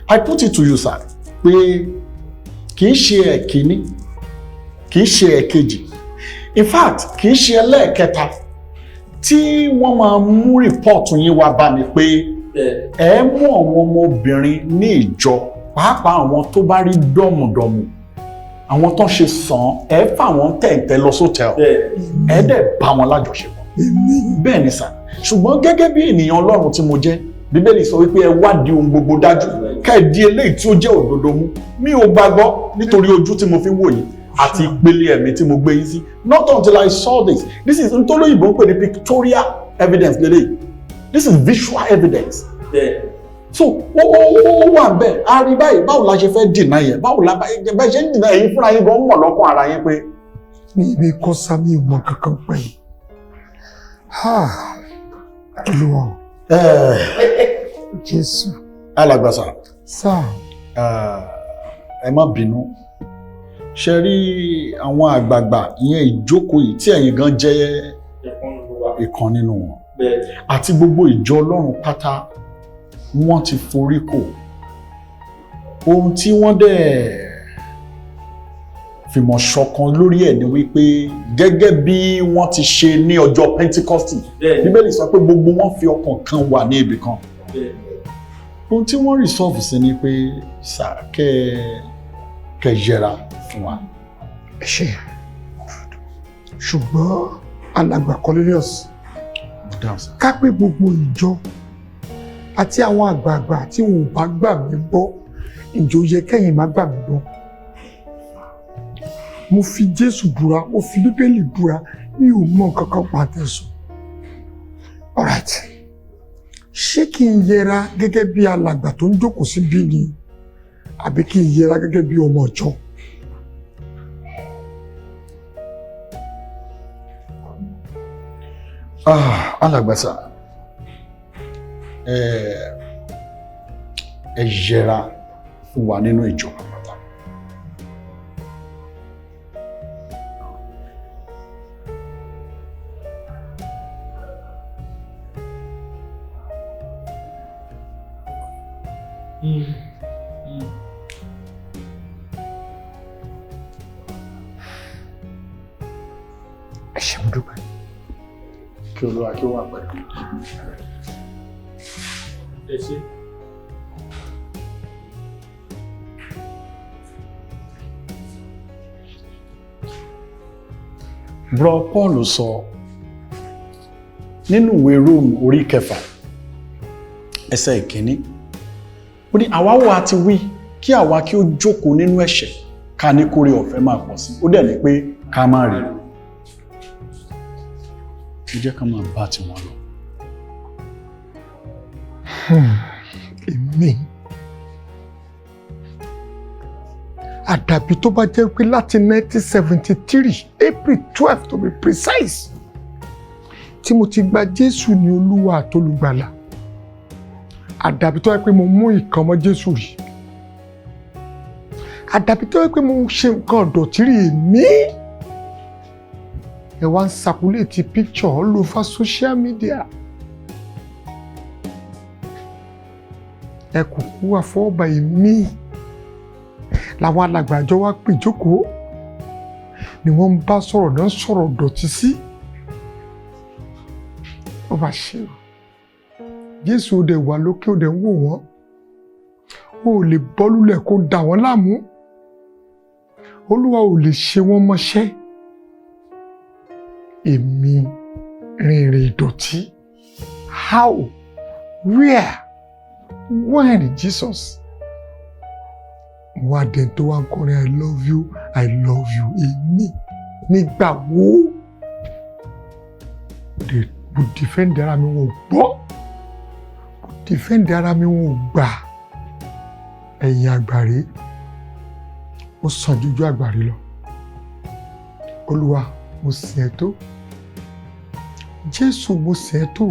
I put it to you sir pé kì í ṣe ẹ̀kíní kì í ṣe ẹ̀kejì in fact kì í ṣe ẹlẹ́ẹ̀kẹta tí wọ́n máa mú rìpọ́ọ̀tù yín wá bá mi pé ẹ mú àwọn ọmọbìnrin ní ìjọ pàápàá àwọn tó bá rí dọ́mùdọ́mù àwọn tó ń ṣe sàn ẹ fà wọ́n tẹ̀ǹtẹ̀ lọ sótẹ́ẹ̀lì ẹ dẹ̀ bá wọn lájọṣepọ̀ bẹ́ẹ̀ ni sà ṣùgbọ́n gẹ́gẹ́ bí ènìyàn Ọlọ́run tí mo jẹ́ Bíbélì sọ wípé ẹ wádìí ohun gbogbo dájú ká ẹ di eléyìí tí ó jẹ́ òdodo mú mi ò gbàgbọ́ nítorí ojú tí mo fi wò yìí àti ìpele ẹ̀mí tí mo gbé yín sí not until I saw this is nítorí òyìnbó ń pè ní pictorial evidence lélẹ́yìí this is visual evidence. so ó wà bẹ́ẹ̀ a rí báyìí báwo la ṣe fẹ́ dìnnà yẹn báwo la bẹ́ẹ̀ ṣe ń dìnnà yẹn fúnra yín gan mọ̀ lọ́kàn ara yín pé. mi kọ́ sami mọ kankan pẹ́ yìí Olúwa Jésù. alàgbàsà sáà ẹ má bínú ṣe rí àwọn àgbààgbà ìyẹn ìjókòó yìí tí ẹ̀yin gan jẹ́ ìkan nínú wọn àti gbogbo ìjọ Ọlọ́run pátá wọ́n ti forí kò ohun tí wọ́n dẹ̀ fìmọ̀ ṣọ̀kan lórí ẹ̀ ni wípé gẹ́gẹ́ bí wọ́n ti ṣe ní ọjọ́ Pentecost Bíbélì sọ pé gbogbo wọn fi ọkàn kan wà ní ibì kan ohun tí wọ́n resolve sí ni pé kẹ́ yẹra fún wa. ẹ ṣe ṣùgbọ́n alàgbà Cornelius ká pé gbogbo ìjọ àti àwọn àgbààgbà tí wọn ò bá gbà mí gbọ́ ìjọ yẹ kẹ́yìn má gbà mí gbọ́. Mo fi Jésù búra, mo fi Bíbélì búra, mi ò mọ nǹkan kan pàtẹ́ sọ. All right. Ṣé kí n yẹra gẹ́gẹ́ bí alàgbà tó ń jókòó síbí ni àbí kí n yẹra gẹ́gẹ́ bí ọmọ ìjọ? Alàgbàsà, ẹ yẹra fún wa nínú ìjọ. Ẹ ṣé mo dúpẹ́. Kí Olúwa kí ó wà pẹ̀lú. Ẹ ṣé. Bro Paul sọ nínú ìwé Róòmù orí 6 ẹsẹ̀ 1 ó ní àwa wá ti wí kí àwa kí ó jókòó nínú ẹ̀ṣẹ̀ ká ní kórè ọ̀fẹ́ máa pọ̀ sí, ó dẹ̀ ní pé ká má rí. Ẹ jẹ́ ká máa bá tiwọn lọ. Èmi àdàbí tó bá jẹ́ pé láti 1973 April 12 to be precise tí mo ti gba Jésù ní Olúwa àtolùgbàlà, àdàbí tó jẹ́ pé mo mú ìkan mọ́ Jésù rí, àdàbí tó jẹ́ pé mo ṣe nǹkan ọ̀dọ̀tí rí èmi. Ẹ wá ń circulate picture all over social media. Ẹ kò kú wà fọ́ọ̀bà èmi. Làwọn alàgbàjọ wá pè jókòó ni wọ́n ń bá sọ̀rọ̀ náà sọ̀rọ̀ dọ̀tí sí. Ó bá ṣe o. Jésù òde wà lókè òde ń wò wọ́n. Ó lè bọ́ lulẹ̀ kó dà wọ́n láàmú. Olúwa ò lè ṣe wọ́n mọ́ṣẹ́. Èmi rìnrìn ìdọ̀tí. How? Where? When, Jesus? Wá dẹ̀ tó wá ń kọrin I love you, I love you. Èmi nígbà wo? Mo defend ara mi wọn ò gbọ́. Mo defend ara mi wọn ò gbà. Ẹ̀yin àgbàre, ó sàn jújú àgbàre lọ. Olúwa, mo sìn ẹ́ tó. Jésù, mo sìn ẹ́ tó.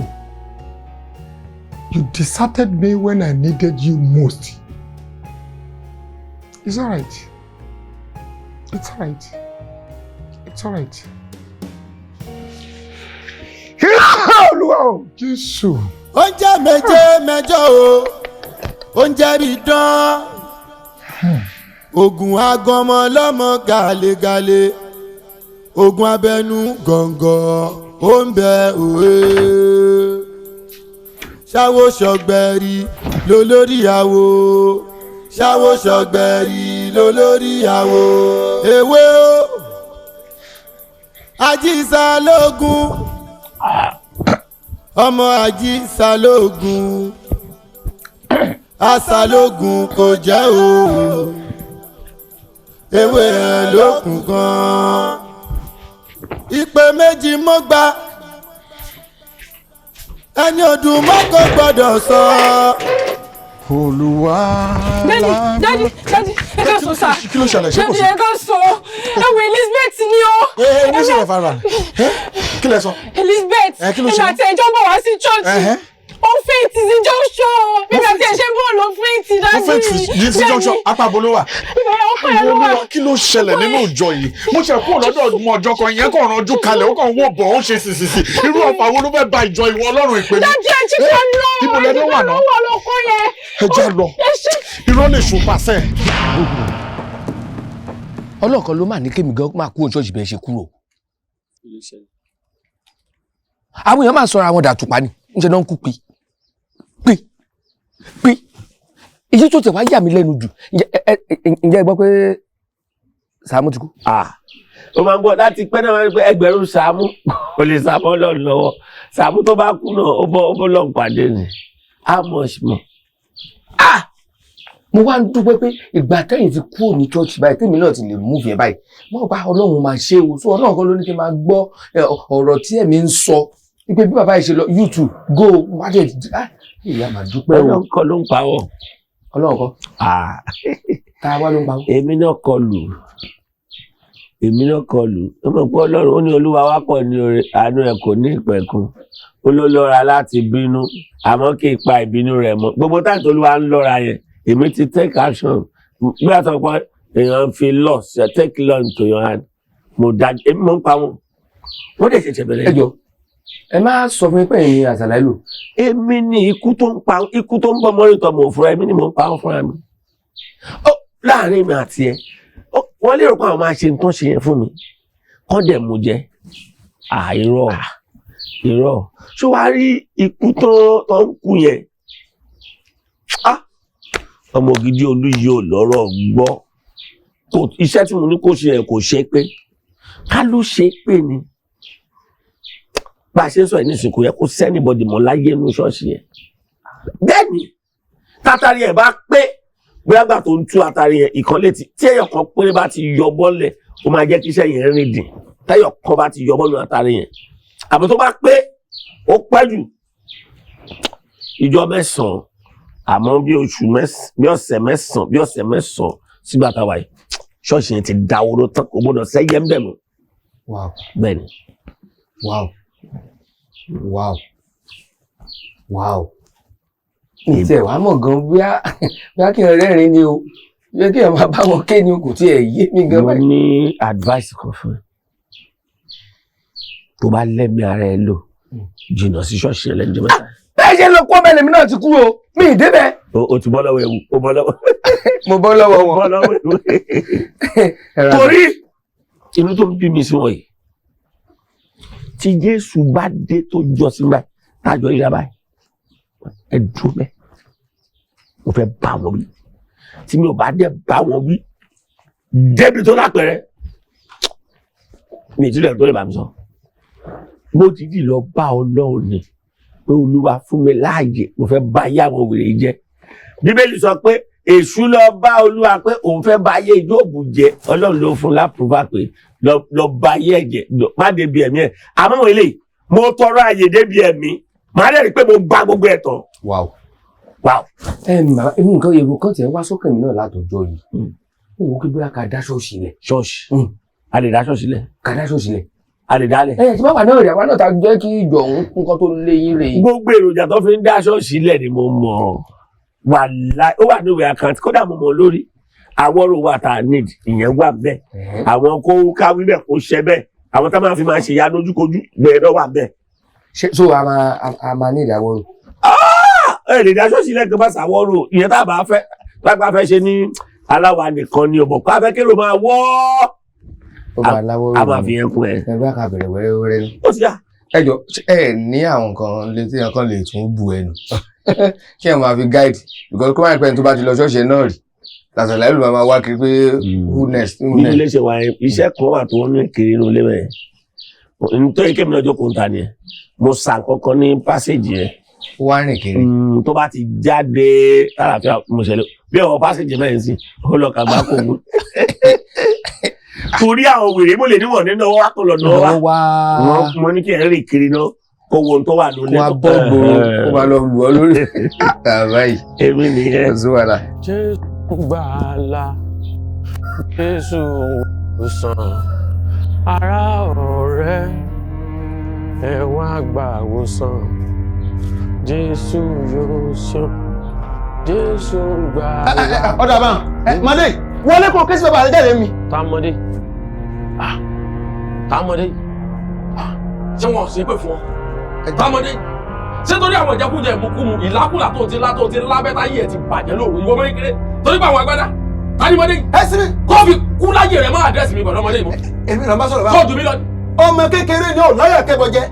You deserted me when I needed you most. It's all right. It's all right. It's all right. Olúwa o, Jésù. Oúnjẹ méje mẹ́jọ o, oúnjẹ bí dán. Ogun agọmọ lọ́mọ gàlégàlé, ogun abẹnú gọ̀ǹgọ̀ ó ń bẹ òwe. Ṣáwó ṣọ̀gbẹ̀rì lólórí àwo, ṣáwó ṣọ̀gbẹ̀rì lólórí àwo. Ewé o, Ajísálógún, ọmọ Ajísálógún, Asálógún kò jẹ́ o. Ewé ẹ̀ lókun gan. Ìpè méjì mo gbà, ẹni ọdún mọ́kò gbọ́dọ̀ sọ. Olúwa láàbò. Daddy, ẹ ká sọ sá. Kí ló ṣẹlẹ̀? Ṣé kò sí? Daddy, ẹ ká sọ. Ẹ wo Elizabeth ni o. Ní sọ̀rọ̀ fara. Kí lẹ sọ? Elizabeth, Kí ló ṣe? ẹ̀mí àti ẹjọ́ bọ̀ wá sí church. Ó fẹ́ǹtì sí junction. Bíbí àti ẹ̀ṣẹ̀ bọ́ọ̀lù fẹ́ǹtì dájú. Ó fẹ́ǹtì sí junction, apá abo ló wà. Ìbẹ̀rẹ̀ ọkọ̀ ẹ̀ ló wà. Olúwa, kí ló ṣẹlẹ̀ nínú ìjọ yìí? Mo ṣe kúrò lọ́dọ̀ ọmọ ọjọ́ kan, ìyẹn kàn ranjú kalẹ̀, ó kàn wò bọ̀, ó ṣe sìsìsì. Irú ọ̀pá wo ló fẹ́ ba ìjọ ìwọ Ọlọ́run ìpè ní? Dájú ẹ̀ jí kan lọ. Ibo lẹ́nu wà náà? Ó wà lọ́kọ́ yẹn. Ẹ já lọ. Irọ́ lè ṣù pàṣẹ. Ọlọ́kan ló máa ní kémi gan máa kúrò ṣọ́ọ̀ṣì bẹ́ẹ̀ ṣe kúrò. Àwọn èèyàn máa sọra àwọn dàtúpa ni, ńṣe náà ń kú pé èyí tó tẹ̀ wá yà mí lẹ́nu jù. Ǹjẹ́ ẹ gbọ́ pé Sàámú ti kú? ó máa ń gbọ́ láti pẹ́ náà wọ́n pé ẹgbẹ̀rún Sàámú kò lè Sàámú Ọlọ́run lọ́wọ́ Sàámú tó bá kú náà ó bọ́ lọ́n pàdé ni how much more. mo wá ń dúpẹ́ pé ìgbà tẹ́yìn ti kúrò ní church báyìí tèmi náà ti lè move yẹn báyìí wọ́n bá Ọlọ́run máa ṣe o so Ọlọ́run kan ló ní kí n máa gbọ́ ọ̀rọ̀ tí ẹ̀mí ń sọ wípé bí bàbá yìí ṣe lọ YouTube go wájú ìyá máa dúpẹ́ o. Ọlọ́run kọ́ ló ń pa wọ́. Ọlọ́run kọ́ tá a wá ló ń pa wọ́. èmi náà kọlù ó mọ̀ pé Ọlọ́run ó ní Olúwa wá pọ̀ ní àánú ẹ̀ kò ní ìpẹ̀kun ó ló lọ́ra láti bínú àmọ́ kì í pa ìbínú rẹ̀ mọ́ gbogbo táǹtì Olúwa ń lọ́ra yẹn èmi ti take action bí a sọ pé èèyàn fi law ṣe take law into your hand mo dájú èmi mọ̀ ń pa wọn wọ́n dẹ̀ ṣẹ̀ṣẹ̀ bẹ̀rẹ̀. ẹ jọ ẹ má sọ fún mi pé ẹ̀yin àṣàlàyé lò. èmi ni ikú tó ń bọ̀ mọ́rìntọ́ mọ̀ fúnra èmi ni mò ń pa wọn fúnra mi. láàrin mi àti ẹ wọ́n lérò pé àwọn máa ṣe nǹkan ṣe yẹn fún mi kọ́ dẹ̀ mú jẹ́ irọ́ ṣó wàá rí ikú tó ń kú yẹn ọmọ gidi Olú yìí ò lọ́rọ̀ gbọ́ iṣẹ́ tí mo ní kó ṣe yẹn kò ṣe pé ká ló ṣe pé ni bá a ṣe ń sọ ẹ̀ nísìnyí kò yẹ kó sẹ́nìbọ̀dì mọ́ láyé inú ṣọ́ọ̀ṣì yẹn bẹ́ẹ̀ ni tátàrí ẹ̀ bá pé bóyá gbà tó ń tú àtàrí yẹn ìkan létí tí ẹyọ kan péré bá ti yọ bọ́lẹ̀ ó máa jẹ́ kí iṣẹ́ yẹn rìn dìn táyọ̀ kan bá ti yọ bọ́lẹ̀ àtàrí yẹn àbí tó bá pé ó pẹ́ jù ìjọ mẹ́sàn-án àmọ́ bí ọ̀sẹ̀ mẹ́sàn-án sígbà táwa yìí ṣọ́ọ̀ṣì yẹn ti dáwóró tán kò gbọ́dọ̀ sẹ́yẹ́ ń bẹ̀ mọ́. bẹ́ẹ̀ ni. ìtẹ̀ wàá mọ̀ gan bóyá kí n rẹ́rìn ni o bóyá kí n máa bá wọn ké ni o kò tiẹ̀ yé mi gan. mo ní advice kan fún ẹ tó bá lẹ́mí ara ẹ lò jìnnà sí ṣọ́ọ̀ṣì ẹ lẹ́nu jẹ́ mẹ́ta. bẹ́ẹ̀ ṣe lọ kó bẹ́ẹ̀ lèmi náà ti kú o mi ì débẹ̀. o ti bọ́ lọ́wọ́ ewu o bọ́ lọ́wọ́. mo bọ́ lọ́wọ́ wọn. bọ́ lọ́wọ́ ewu. torí inú tó ń bí mi sí wọn yìí tí Jésù bá dé tó jọ sí báyìí tájọ yìí rábàá ẹ dúró bẹ́ẹ̀ mo fẹ́ bá wọn wí tí mi ò bá dẹ̀ bá wọn wí débi tó lápẹẹrẹ mi ìtúlẹ̀ tó lè bá mi sọ mo ti dì lọ bá Ọlọ́run ni pé Olúwa fún mi láàyè mo fẹ́ bá yá àwọn wèrè jẹ́ Bíbélì sọ pé Èṣù lọ bá Olúwa pé òun fẹ́ bá ayé Jóòbù jẹ́ Ọlọ́run ló fún lápúrúfà pé lọ bá ayé ẹ̀jẹ̀ má débi ẹ̀mí ẹ̀ àmọ́ wọn eléyìí mo tọrọ àyè débi ẹ̀mí màá dẹ̀ rí pé mo gba gbogbo ẹ̀ tán. wow. bàbá èmi nǹkan èrò kan tiẹ̀ wá sókè mi náà látọjọ́ yìí ó wò ó kí bóyá ká dá ṣọ́ọ̀ṣì lẹ̀. ṣọ́ọ̀ṣì a lè dá ṣọ́ọ̀ṣì lẹ̀. ká dá ṣọ́ọ̀ṣì lẹ̀. a lè dálẹ̀. tí bàbá náà rí àwa náà ta jẹ́ kí ìjọ òun nǹkan tó lé yín rè é. gbogbo èròjà tó fi ń dá ṣọ́ọ̀ṣì lẹ̀ ni mo mọ̀ ó wà ní ìwé àkáǹtì kódà mo mọ̀ lórí àwọn ọ̀rọ̀ wà tá a need ìyẹn wà bẹ́ẹ̀ àwọn kó káwí bẹ́ẹ̀ kó ṣẹ bẹ́ẹ̀ àwọn tá máa fi máa ṣe ya lójúkojú bẹ́ẹ̀ náà wà bẹ́ẹ̀. so a máa ní ìdáwọ́ rò. ẹ lè dá ṣọ́ọ̀ṣì lẹ́gbẹ̀ẹ́ bá ṣàwọ́rò ìyẹn tá a bá fẹ́ ṣe ní aláwa nìkan ni ọ̀bọ̀ ká fẹ́ kérò máa wọ́ a máa fi yẹn kún ẹ. ẹ bá ká bẹ̀rẹ̀ wẹ́rẹ́wẹ́rẹ́ ni. ó ti yá. ẹ jọ ẹ ní àwọn nǹkan létí nǹkan lè tún bu ẹnu kí ẹ máa fi guide because kó máa pẹ́ tó bá ti lọ ṣọ́ọ̀ṣì náà rí làtàlá ìlú máa wá kiri pé who next. bí ilé ṣe wà iṣẹ́ kan wà tó ń kiri inú ilé bẹ́ẹ̀ nítorí kébìnrin ọjọ́ kò ń ta ni ẹ mo sàn kankan ní pásíjì yẹn. ó wá rìn kiri. tó bá ti jáde àlàáfíà mo ṣẹlẹ̀ bí ọwọ́ pásíjì bẹ́ẹ̀ sí ó lọ kàgbá kò mú. torí àwọn wèrè mo lè níwọ̀n nínú ọwọ́ àtọ̀lọ̀ náà mo ní kí ẹ rìn kiri náà kó wo tó wà lórí. wọ́n á bọ́ gbòòrò kó máa lọ lù ọ́ lórí. àbáyé èmi nìyẹn. kò sí wàhálà. Jésù gbàlà Jésù wòsàn ará ọ̀rẹ́ ẹ wá gbà wòsàn Jésù yóò ṣe Jésù gbàlà. ọ̀dà bá mọ̀dé wọlé kó kí sí bàbá rẹ̀ jáde mi. Támọ́dé Támọ́dé ṣé wọn ò sí pé fún ọ Támọ́dé ṣé torí àwọn ìjẹkújẹ ìmúkúmu ìlákùlà tó ti lábẹ́tá yìí ẹ̀ ti bàjẹ́ lóru ìwọ mọ́ kékeré torí pé àwọn agbádá Támọ́dé ẹ sí mi. kó fi kú láyé rẹ̀ máa àdírẹ́sì mi pẹ̀lú ọmọdé ìmọ̀. èmi náà bá sọ̀rọ̀ báyìí. kóòdù mi lọ. ọmọ kékeré ni ò láyà kẹbọ jẹ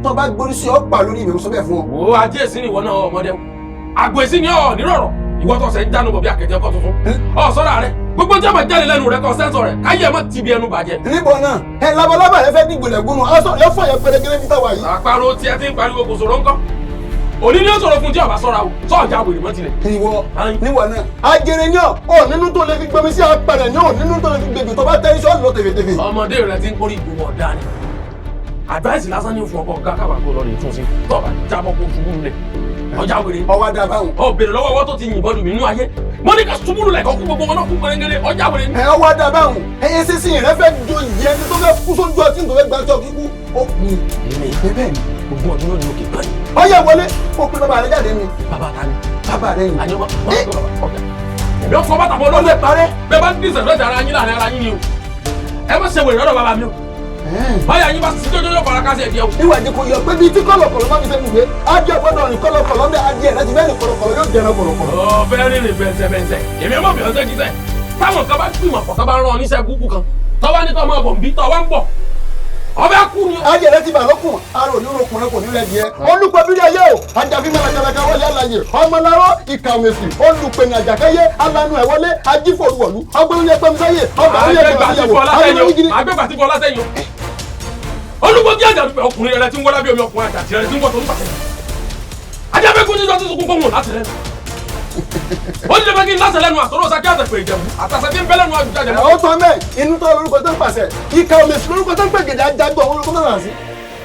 tó bá gbórí sí ọ̀pá lórí ìbẹ̀rù sọ́bẹ̀ fún ọ. wo ajé èsì ni ìwọ náà ọmọdé àgbo èsì ni ọ nírọ̀rọ̀ ìwọ tó ṣe ń jánu bọ̀ bí akẹ́tẹ́ ọkọ̀ tuntun ọ sọ́ra rẹ gbogbo tí a máa jáde lẹ́nu rẹ̀ kọ́ sẹ́ńsọ̀ rẹ̀ káyé ẹ̀ má ti bí ẹnu bàjẹ́. níbo náà ẹ labalábà rẹ fẹ́ dìgbòlẹ̀ gbónú aṣọ yóò fọyẹ pẹrẹgẹrẹ bí táwa yìí. àparò tí ẹ ti ń pariwo kò sòrò ńkọ́ òní ni ó sọ̀rọ̀ fún tí ọba sọ́ra o sọ́ọ̀jà wèrè mọ́ tilẹ̀. ìwọ níwọ náà ajere ní ọ nínú tó lè fi gbẹmí sí apẹrẹ ní ọ nínú tó lè fi gbẹgbẹ tó bá tẹ iṣọ lọ tèfètèfè. ọmọdé rẹ ti ń kórè ìgbòho ọ̀dà ni advice lásán ní fún ọkọ gákàbà kó lọ rè tún sí tọ́ba jábọ́ kó ṣubú lulẹ̀ ọjà wèrè. ọwọ́ adá báwọn. ọ bèrè lọ́wọ́ ọwọ́ tó ti yìnbọn lù mí nínú ayé mo ní ká ṣubú lulẹ̀ kọ́ kú gbogbo wọn náà kú pẹ́rẹ́ngẹ́rẹ́ ọjà wèrè. ẹ ọwọ́ adá báwọn ẹyẹ sísìn rẹ fẹ́ jo ìyẹn tó fẹ́ kú sójú ọtí tó fẹ́ gbàjọ kíkú ó kù. èmi bẹ́ẹ̀ ni ogún ọdún lónìí òkè gbani. ọyẹ wọlé ó pe bàbá rẹ jáde ni. bàbá ta ni. bàbá rẹ yìí. àyẹ̀wò èmi ọkọ̀ bàtà bọ́ lọ́lẹ̀ parẹ́ bẹ́ẹ̀ bá ń dín ìṣẹ̀lẹ̀ ara yín láàrin ara yín ni o ẹ má ṣe wèrè lọ́dọ̀ bàbá mi o báyà yín bá sí jọjọ fara kásẹ̀ ẹ̀díẹ̀ o. ìwà ìdí kò yọ pé bíi tí kọ̀lọ̀kọ̀lọ̀ máa fi sẹ́nu ìwé adìẹ gbọ́dọ̀ rìn kọ̀lọ̀kọ̀lọ̀ ń bẹ adìẹ rẹ ti bẹ́ẹ̀ ní kọ̀lọ̀kọ̀lọ̀ yóò jẹun kọ̀lọ̀kọ̀lọ̀. ọ fẹ́ rìnrìn bẹ̀nsẹ̀bẹ̀nsẹ̀ èmi ọmọ bìí ọ̀sẹ̀ jíṣẹ́ táwọn kan bá gbìmọ̀ pọ̀ tó bá rán ọ níṣẹ́ gúgú kan tọ́wá ní tọ́mọ bọ̀ ń bí tọ́wá ń bọ̀ ọbẹ̀ kú ni. adìẹ rẹ ti bà lókun ara òní orokùnrin kò ní rẹ díẹ̀ olùpẹ̀ bí ayé o ajafi malakalaka wọlé alaye ọmọlára ìkàwésì olùpẹ̀ ní àjàkáyé alanu ẹ̀ wọlé ajífòrúwọ̀lú ọgbẹ́rúnyẹ pẹ́mísáyé àgbẹ̀gbàtìfọ́ olùkọ́ tí àjà dùpẹ́ ọkùnrin rẹ ti ń wọ́lá bí omi ọkùnrin àjà tirẹ̀ ti ń wọ́ tó ń pàṣẹ. ajábẹ́kú ní sọ́tún sunkún fún wọn láti lẹ́nu. ó ní lẹ́fẹ̀ẹ́ kí n lásẹ̀ lẹ́nu àtọ́rọ̀ sákí àtẹ̀pẹ̀ ìjẹ̀bù àtàṣẹ́ tí ń bẹ́ lẹ́nu àjùjá jẹ̀mú. ó tọ́ mẹ́ inú tó lórúkọ tó ń pàṣẹ ìka omi èsì lórúkọ tó ń pè gèdè ajagbọ̀ olórúkọ tó ń rà sí.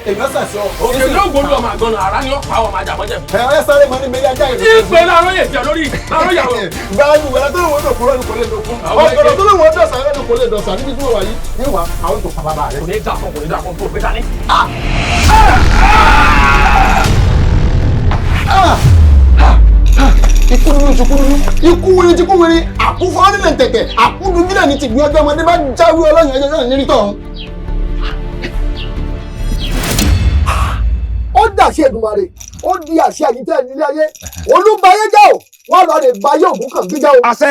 èmi ọ̀sà sí ọ. òkè ní ògbólú ọmọ àgbọ̀nà ara ni ọ̀pá ọmọ àjàmọ́jẹ̀. ẹ sáré mọ́ ní méjì ajá ìlú. ìpè láàárọ̀ yẹ̀ jẹ́ lórí láàárọ̀ yàwó. gbáàlù wẹ̀rẹ̀ tó lóun dòkúrò ní kò lè dòkún. ọ̀gọ̀dọ̀ tó lóun dọ̀sà ní kò lè dọ̀sà níbi tí mo wà yìí níwà àwọn tó pàbàbà rẹ̀. kò ní dà fún kò ní dà fún tó gbé dání. ikú nínú ìtukú nínú ikú wíri tí kú wíri àkúfọ́ nílẹ̀ tẹ̀tẹ̀ àkúdùbílẹ̀ ní ti gbìyànjú ọmọdé bá jáwé ọlọ́yìn ẹjọ́ náà nírí tọ̀. ó dàṣẹ Èdùmàrè ó di àṣẹ àyíntẹ́ nílé ayé olúbayéjá o wà lọ rè báyé ògún kan gbíjá o. àṣẹ.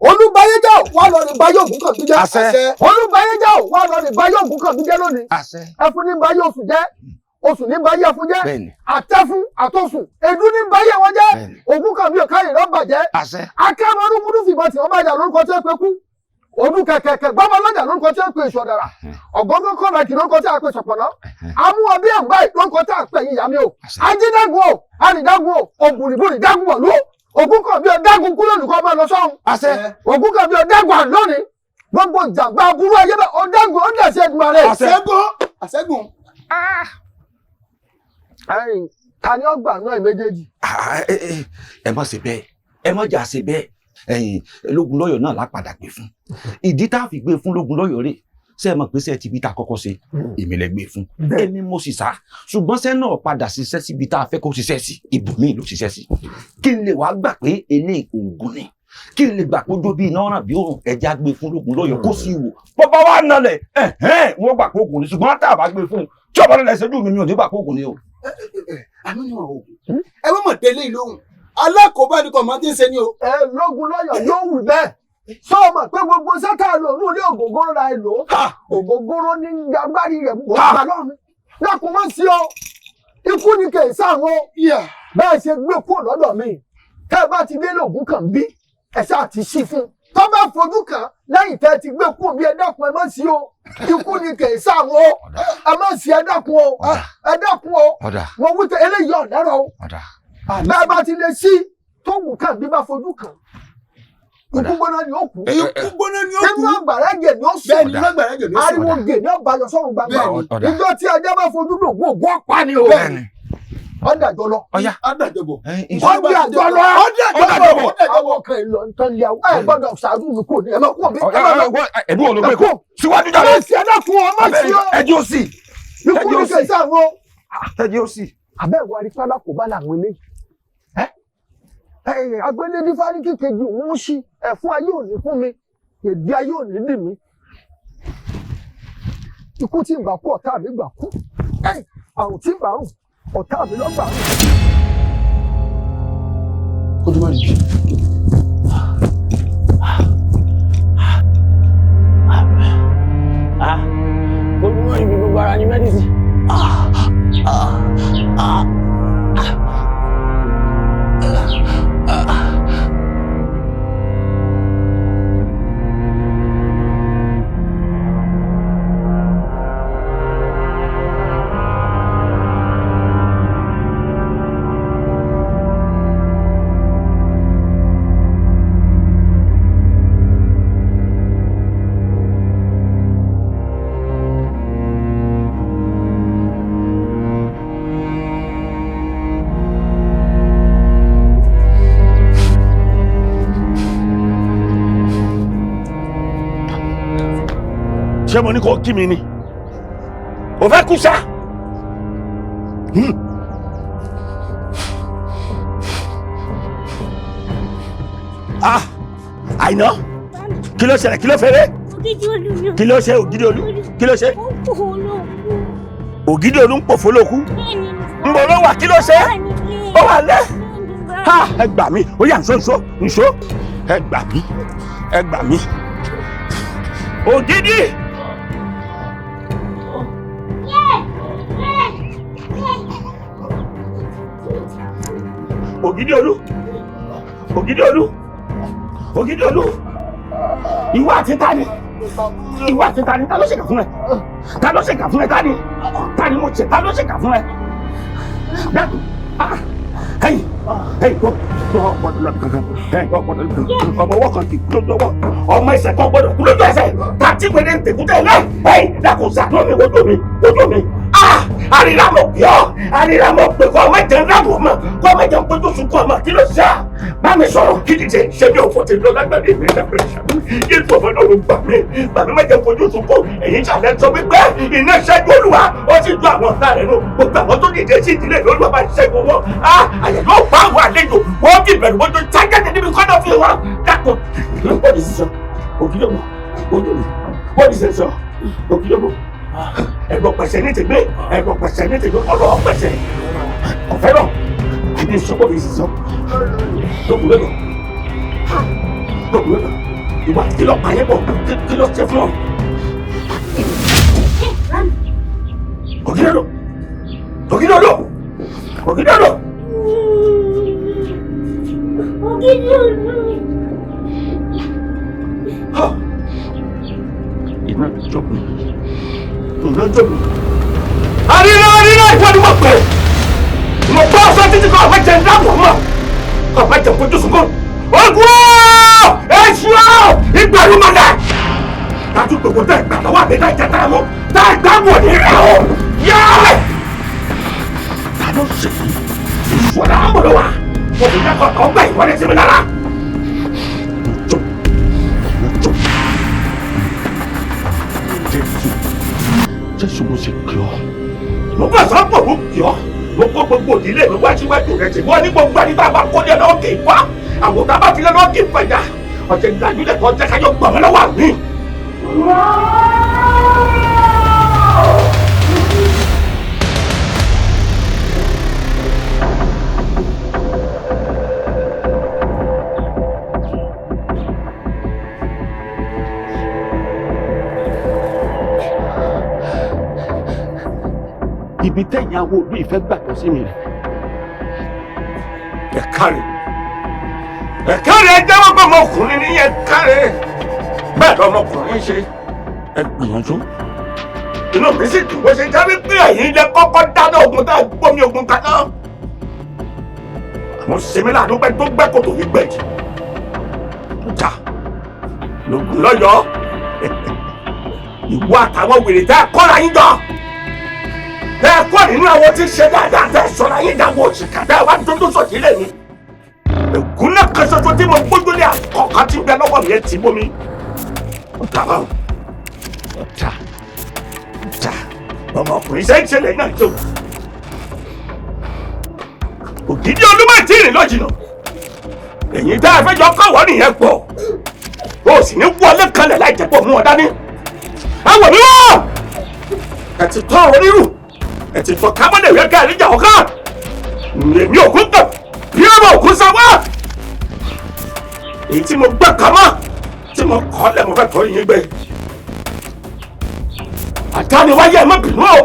olúbayéjá o wà lọ rè báyé ògún kan gbíjá. àṣẹ. olúbayéjá o wà lọ rè báyé ògún kan gbíjá lónìí. àṣẹ. ẹfun ní báyé oṣù jẹ́ oṣù ní báyé ẹfun jẹ́ àtẹfun àtọsùn èdú ní báyé wọn jẹ́ ògún kan bí ọ̀ká ìrọ̀ bàjẹ́. àṣẹ. akẹ́rọ̀ ọdún múdú fìbọn tí wọ́n bá jà lórúkọ tí wọ́n pe kú odún kẹ̀kẹ̀kẹ̀ gbọ́mọ lọ́jà lórúkọ tí wọ́n pe èso ọ̀dàrà ọ̀gọ́ngọ́ kọ́nàkì lórúkọ tí wọ́n pe ṣọ̀pọ̀nà amúhàn bí ẹ̀gbá lórúkọ tí wọ́n pe yíyá mi o ajídágun o àrídágun o òbùrìbùrì dágun wọ̀ ló ògún kan bí ọ̀dágun kú lónìí kọ́ máa lọ sọ́run àṣẹ ògún kan bí ọ̀dágun àlónìí gbogbo ìjàmbá aburú ayé bẹ́ẹ̀ ọ̀dágun ó dẹ̀ sí Èdùmàrè. àṣẹ́gun. ta ni ọgbà náà méjèèjì. ẹ má ṣe bẹ́ẹ̀ ẹ má jà ṣe bẹ́ẹ̀ ẹ̀yin lógun lọ́yọ̀ náà lápadà gbé fún ìdí tá a fi gbé fún lógun lọ́yọ̀ rẹ̀ ṣe é mọ̀ pé ṣe ti bí ta kọ́kọ́ ṣe èmi lẹ gbé fún èmi mo sì sá ṣùgbọ́n ṣe náà padà ṣiṣẹ́ síbi tá a fẹ́ kó ṣiṣẹ́ sí ibòmíì ló ṣiṣẹ́ sí kí n lè wá gbà pé eléyìí oògùn ni kí n lè gbà pé ojú bí iná ràn bí òrùn ẹja gbé fún lógun lọ́yọ̀ kó sì wò bọ́bá wa nalẹ̀ wọ́n gbà pé oògùn ni ṣùgbọ́n tá a bá gbé fún tí ọ̀bọ̀n náà ṣẹ́jú mi ò ní gbà pé oògùn ni o. ẹ má mọ̀ délé ìlóhùn alákòóbá ni kò máa ti ń ṣe ni o. ẹ lógun lọ́yọ̀ yóò wù bẹ́ẹ̀ sọ ma pé gbogbo sátà lò ní ilé ògógóró ra ẹ lò ògógóró ní agbárí rẹ kò gbà lọ́run lákùn má sí ọ ikú ni kè sáwọn bẹ́ẹ̀ ṣe gbé kúrò lọ́dọ̀ mi tẹ́ ẹ bá ti dé lóògùn kan bí ẹ ṣáà ti ṣí fún tó bá fojú kan lẹ́yìn tẹ́ ti gbé kúrò bí ẹ dákun ẹ má sí o ikú ni kè sáwọn ẹ má sí ẹ dákun o ẹ dákun o mo wí pé eléyìí ọ̀dẹ́rọ̀ o bẹ́ẹ̀ bá ti lè sí tó wù kàn bí bá fojú kàn ikú gbóná ni ó kú ikú gbóná ni ó kú nínú àgbàrá gè ni ó sùn bẹ́ẹ̀ nínú àgbàrá gè ni ó sùn ariwo gè ni ó balọ̀ sọ́run gbangba ìjọ tí ajá bá fojú lò wó ògùn ọ̀pá ni o ọ̀dàjọ lọ ọ̀dàjọ bọ̀ ọ̀dàjọ lọ ọ̀dàjọ bọ̀ àwọn kan ìlọ nǹkan lé àwọn ẹ̀ gbọ́dọ̀ ṣáájú mi kò ní ẹ̀ máa kú ọ̀bí ẹ̀dùn olùgbé kó síwájú jáde ẹjọ́ sí ikú ní kẹsí àwọn ẹjọ́ sí. àbẹ̀wò arífálà kò bá làwọn eléyìí agbélé ní fáríkì kejì òun ń ṣí ẹ̀fún ayé òní fún mi èdè ayé òní dì mí ikú tí ń bá kú ọ̀tá mi gbà kú àrùn tí ń bá rùn ọ̀tá mi lọ́gbà rùn. ojúmọ́ ni ojúmọ́ ni gbogbo ara ní mẹ́dísì. ṣé mo ní kó kí mi ni o fẹ́ kú ṣá. Àìná kí ló ṣẹlẹ̀ kí ló fẹ́rẹ́ kí ló ṣe Ògìdì Olú kí ló ṣe Ògìdì Olú ń pòfó lókú ń bọ̀ ló wà kí ló ṣe ó wà lẹ́ ẹ gbà mí ó yá nṣó ẹ gbà mí Ògìdì. Ògìdì Olú ìwọ àti tani ta ló ṣèkà fún ẹ ta ló ṣèkà fún ẹ tani mo ṣe ta ló ṣèkà fún ẹ dákun ẹ̀yin tó ọgbọdọ lọ kankan ọmọ ọwọ́ kan kì í kúrò lọ́wọ́ ọmọ ẹsẹ̀ kan gbọ́dọ̀ kúrò lọ́wọ́ ẹsẹ̀ tàtí wẹrẹ ń tẹkútẹ lẹ dákun ṣàánú mi wojú mi àríra mọ̀ pé àríra mọ̀ pé kọ́ ọmọ ẹ̀jẹ̀ ńlá wọ̀ mọ̀ kọ́ ọmọ ẹ̀jẹ̀ ń péjú sunkún ọmọ kí ló ṣá bá mi sọ̀rọ̀ kí dìde ṣe bí òfò ti lọ lágbàdo ìwé ìdàgbẹ́ ìṣàkóso yé tó ọmọ náà ló gbà mí bàbá mẹ́jẹ̀ fojú sunkún èyí ṣàlẹ̀ sọ wípé iná ṣẹ́gun Olúwa ó sì ju àwọn ọ̀tá rẹ̀ nù gbogbo àwọn tó dìde sí ìdílé Olúwa bá ṣẹ́gun wọn àyẹ̀ yóò bá àwọn àlejò wọ́n fi ìbẹ̀rù wọ́n tó jágẹ́dẹ̀ níbi kọ́dọ̀ fi wọn dákun bọ́ọ̀dì sísọ Ògìdì bọ́ọ̀dì sísọ Ògìdì ẹ̀gbọ́n pẹ̀sẹ̀ ní tèmi ọ̀rọ̀ pẹ̀sẹ̀ ọ̀fẹ́ náà àti ìṣọ́pọ̀ fi sísọ lókùnrin ìwà kí ló pààyẹ́ bọ̀ kí ló ṣe fún ọ. Ògìdì iná ìjọba àríra ìwọ ni mo pè mo bá ọsọ títí kan ọ̀pẹ jẹ ńlá wọ̀ mọ́ ọ̀pẹ jẹ fojú sunkún ogun èṣù ìgbàlú mọ̀lẹ́ dájú gbogbo tẹ ìgbà lọ́wọ́ àbí tá ìjẹta mọ́ tá ìgbà wọ̀ ní rẹ̀ o yẹ ta ló ṣe ìṣọ̀dá àmọ̀lọ́ wa mo fi dákọ̀ tó gbà ìwọlé sí mi lára. Jésù mo sì kí ọ. Mo bá sábà mo kí ọ. Mo kó gbogbo ìdílé mi wá síwájú rẹ̀ tí wọ́n ní gbogbo ẹni tá a bá kó ní ẹ̀rọ kì í wá. Àwọn tá a bá fi lẹ́nu kì í fẹ̀yà. Ọ̀sẹ̀ ìdájú lẹ́kọ̀ọ́ jẹ́ káyọ̀ gbọ̀n lọ́wọ́ mi. Ibi tẹ̀yìn àwọn òbí ìfẹ́ gbàgbọ́ sí mi rẹ̀. Ẹ káre ẹ jẹ́wọ́ pé ọmọkùnrin ní ẹ káre. Bẹ́ẹ̀ lọmọkùnrin ṣe ẹ gbìyànjú. Inú mi sì dùn bó ṣe jáde pé ẹ̀yin lẹ kọ́kọ́ dáná ogun tá a gbómi ogun kaná. Àwọn sinmi láàánú pẹ́ tó gbẹ́ kòtò wí gbẹ̀jì. Jà lógun lọ́yọ̀ọ́. Ìwọ àtàwọn wèrè tẹ́ ẹ kọ́ra yín jọ. Ẹ kọ́ nínú àwọn tí ń ṣe dáadáa tẹ́ sọ̀rọ̀ ayé ìdáwọ̀ òṣìkà tẹ́ wá dúdú sọ̀tì lẹ̀ ni. Ègún náà kan ṣoṣo tí mo gbójú lé àkọ́kọ́ tí ń bẹ lọ́wọ́ mi ẹ ti bómi. Ọ̀tá ọmọkùnrin ṣe ń ṣẹlẹ̀ náà tó. Ògìdì Olú má tí ì rìn lọ́jìnà. Èyí tá a fẹ́ jọ kọ́wọ́ nìyẹn pọ̀. O sì ní wọlé kanlẹ̀ láì jẹ́ pọ̀ mú ọ dání. Ẹ wò mí wọ́! Ẹ ti tọ́ onírù. Ẹ ti fọ kábọ́dẹ̀ wíwẹ́ ká ẹ̀ríjà ọ̀ká. Èmi òkú tọ̀ bí ọmọ òkú sáwọ́. Èyí tí mo gbẹ́ kàmá tí mo kọ́ lẹ̀ mo fẹ́ tọ́ yín gbé. Àdániwáyé ẹ má bínú o.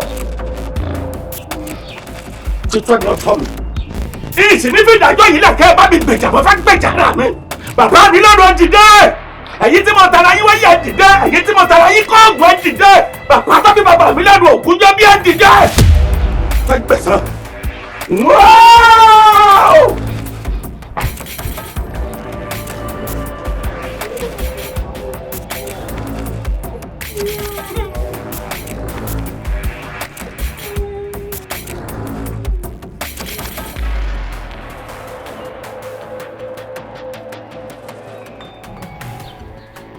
Títọ́ ni ọ̀tọ́ mi. Ìsìn ní fi ìdájọ́ yìí lẹ̀ kẹ́ ẹ bá mi gbèjà mo fẹ́ gbèjà náà mi. Bàbá mi lọ́dọ̀ dìde. Ẹ̀yin tí mo tara yín wáyé ẹ dìde. Ẹ̀yin tí mo tara yín kọ́ ọ̀gbọ́n ẹ dìde. Bàbá tó bí bàbá mi lẹ́nu òkú jẹ́ bí ẹ dìde. Fẹ́ gbẹ̀sán. Wow!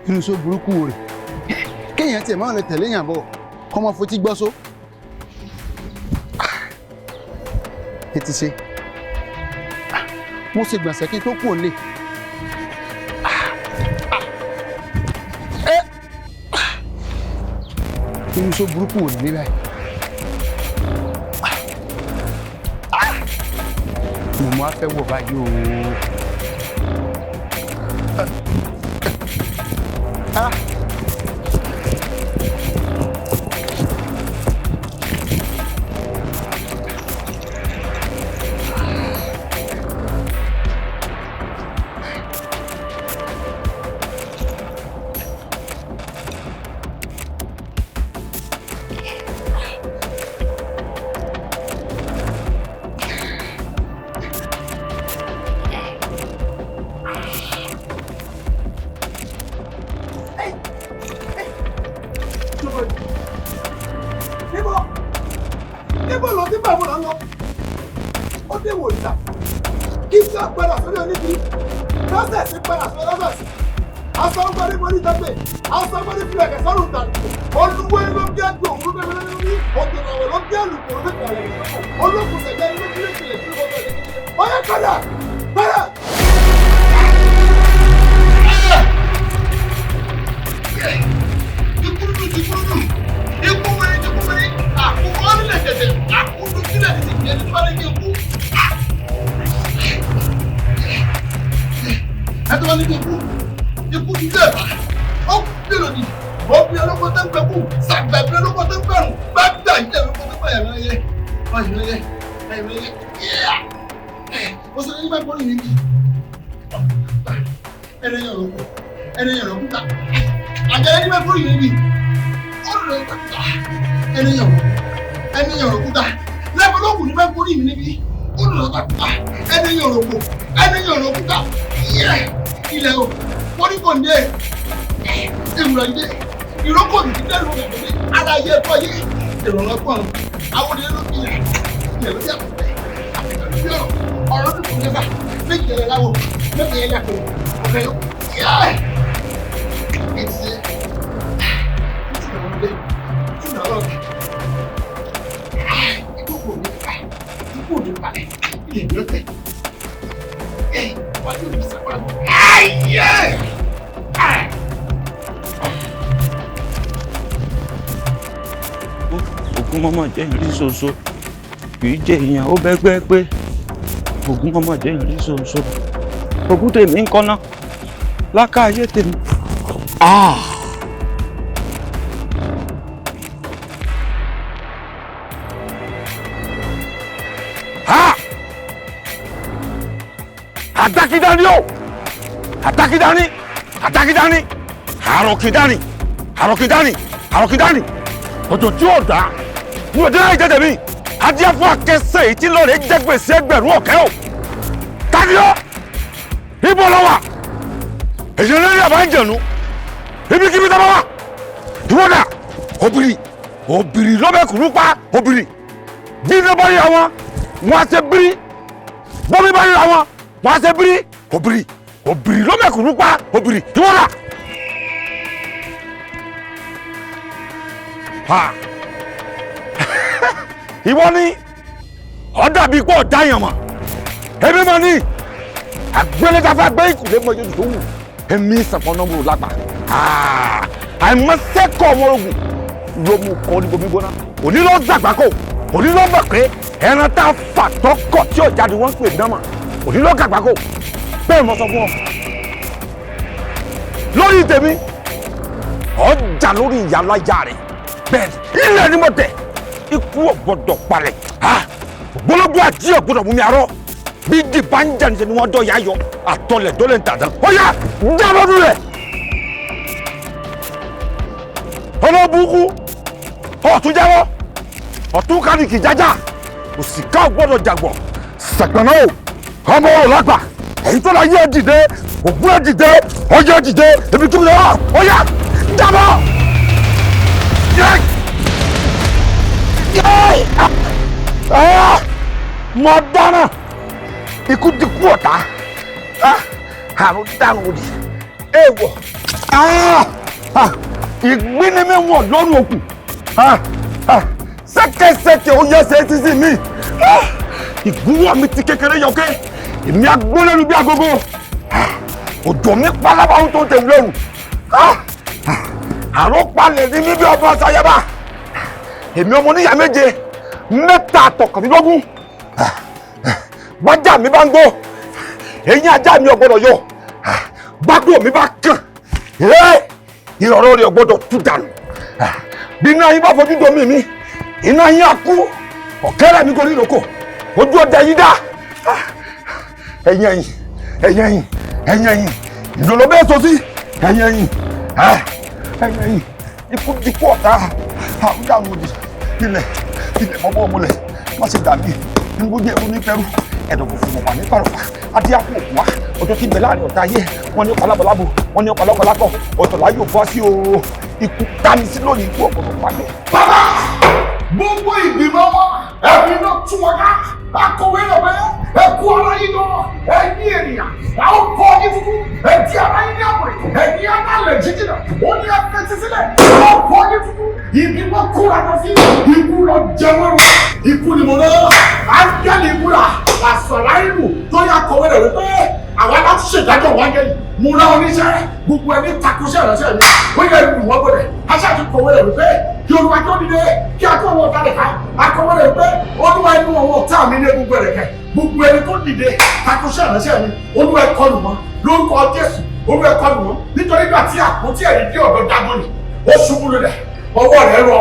Irú sọ burúkú rẹ̀ kéèyàn kéèyàn tiẹ̀ máa lè tẹ̀lé yàn bọ̀ kọ́ mọ́ fotí gbọ́ só. Ètí ṣe mo ṣe gbọ̀nsẹ̀ kí n tó kú òǹlé. Inú só burúkú wò ní báyìí. Mo máa fẹ́ wọ̀ báyìí o. Ògún mọ́mọ́ jẹ́ ìrí ṣoṣo kì í jẹ́ èèyàn ó bẹ́gbẹ́ pé Ògún mọ́mọ́ jẹ́ ìrí ṣoṣo Ògún tèmi ń kọ́ná lákàáyé tèmi. Àtàkìdání o àtàkìdání àtàkìdání àròkìdání àròkìdání àròkìdání ọjọ́ tí ó dá ní òde láì tẹ́tẹ̀ mi adíẹ fún akẹsẹ̀ èyí tí lọ́ọ̀rẹ́ jẹ́ gbèsè ẹgbẹ̀rún ọ̀kẹ́ o tàbíọ́ ibo lọ wà èyí lórí àbájẹ̀nu ibikíbi tó bá wà ìwọ́dà obìnrin lọ́bẹ̀kùnú pa obìnrin bí iná bá yà wọn wọn á ṣe bírí bọ́mí bá yà wọn wọn á ṣe bírí obìnrin lọ́bẹ̀kùnú pa obìnrin ìwọ́dà. Ìwọ ni ọ̀dà bíi pọ̀ dáyàn mọ̀ èmi mọ̀ ní àgbélẹ́dáfà gbé ìkùlé mọ́jọ́ tó wù èmi sàpọ̀nàmùrù lápá àìmọ́sẹ́kọ̀ ọmọrogùn ló mú kọ́ ní gbogbo gbóná òní ló dàgbákò òní ló mọ̀ pé ẹran tá a fà tọkọ̀ tí ọ̀já ni wọ́n ń pè dámà òní ló dàgbákò bẹ́ẹ̀ mọ́ sọ fún ọ lórí tèmi ọjà lórí ìyálàyà rẹ̀ bẹ́ẹ̀ ilẹ̀ ni mo tẹ̀ ikú ọ̀gbọ́dọ̀ palẹ̀ gbólógbó àti ọ̀gbọ́dọ̀ mú mi arọ́ bí dìbà ń jà níṣẹ́ ni wọ́n dọ̀ yá yọ àtọlẹ̀ tó lè ń tàdán ó yá jábọ́dún rẹ̀ ọlọ́bùkún ọ̀tún jábọ́ ọ̀tún kánìkì jájá òsìká ọ̀gbọ́dọ̀ jàgbọ̀ sàgbọ̀nà o ọmọ ò lágbà èyí tó lọ yẹ dìde ògùn ẹ̀ dìde ọyẹ dìde ebi tó lọ ó yá jábọ́. Mo dáná ikú ti kú ọ̀tá àrùn dànù òdì èèwọ̀ ìgbínímẹ̀wọ̀n lọ́rùn òkú ṣẹ́kẹ́ṣẹkẹ̀ ó yẹ ṣe é sísì mi ìgúnwọ̀ mi ti kékeré yọkẹ́ èmi agbólẹ́nu bí agogo òjò mi pálábà ń tó tẹ̀wé lọ́rùn àròpalẹ̀ ní níbi ọba ṣayẹba èmi ọmọ oníyà méje mẹ́ta àtọ̀kàndínlógún bájà mi bá ń gbó eyín ajá mi ò gbọ́dọ̀ yọ gbádùn mi bá kàn ìrọ̀rọ̀ rẹ̀ ò gbọ́dọ̀ tú dànù bí iná yín bá fojú domi mi iná yín á kú ọ̀kẹ́rẹ́ mi gorí ìrókò ojú ọdẹ yín dá ẹ̀yìn ìdòlò bẹ́ẹ̀ tó sí ẹ̀yìn ikú dikú ọ̀tá àwùjọ àwọn òdì ilẹ̀ mọ́bọ́ ọmọlẹ̀ má ṣe dàbí nígbójú ẹ̀rú ní pẹ́rú ẹ̀dọ̀gbò fún ọ̀pá ní pàrọ̀pá adé àpò òkú wa ọjọ́ tí ń bẹ láàrin ọ̀tá ayé wọ́n ní ọ̀pálábọ̀lábò wọ́n ní ọ̀pálábọ̀lákọ̀ ọ̀tọ̀lá yóò fọ́ sí o ikú tání sí lónìí ikú ọ̀gbọ̀dọ̀ pàdé. bàbá gbogbo ìgbìmọ̀ wọn ẹ̀mí náà tún wọn ká akọ̀wé ọ̀bẹ ẹ̀kú ara yín lọ ẹ̀yìn ènìyàn àwọn kọ́ yín fúnfún ẹ̀dí ara yín ní àwòrán ẹ̀yìn alálẹ̀ jíjìnà ó ní ẹ̀fẹ̀tì sílẹ̀ àwọn kọ́ yín fúnfún ìgbìmọ̀ kúra lọ sí ikú lọ jẹun ikú ni mo náà ángẹ́lì ìbúra àṣàlá ìlú tó yà kọ̀wé rẹ̀ wípé àwọn aláṣẹ ṣèdájọ́ wọn ángẹ́lì mo rán oníṣẹ́ gbogbo ẹni takosẹ́ ìránṣẹ́ mi ó yẹ ìlú wọn gbọdẹ̀ aṣáájú kọ̀wé rẹ̀ wípé kí olúwa tó dìde kí akọ̀wé ọ̀tá rẹ̀ ká akọ̀wé rẹ̀ wípé olúwa inú ọwọ́ ọ̀tá mi ní gbogbo rẹ̀ kẹ́ gbogbo ẹni tó dìde takosẹ́ ìránṣẹ́ mi olúwa kọlù wọn lórúkọ Jésù olúwa kọlù wọn nítorí gbà tí àpótí ẹ̀rí dé ọ̀dọ̀ Dágónì ó ṣubú lulẹ̀ ọwọ́ rẹ̀ rọ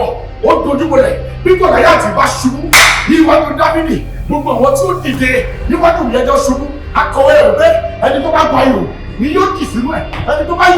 ó dojúbolẹ̀ bí Gòláyátì bá ṣubú níwájú Dáfídì gbogbo àwọn tí ó dìde níwájú ìyẹjọ́ ṣubú akọ̀wé rẹ̀ pé ẹni tó bá gba ihò ni yóò kì sínú ẹ̀ ẹni tó bá yí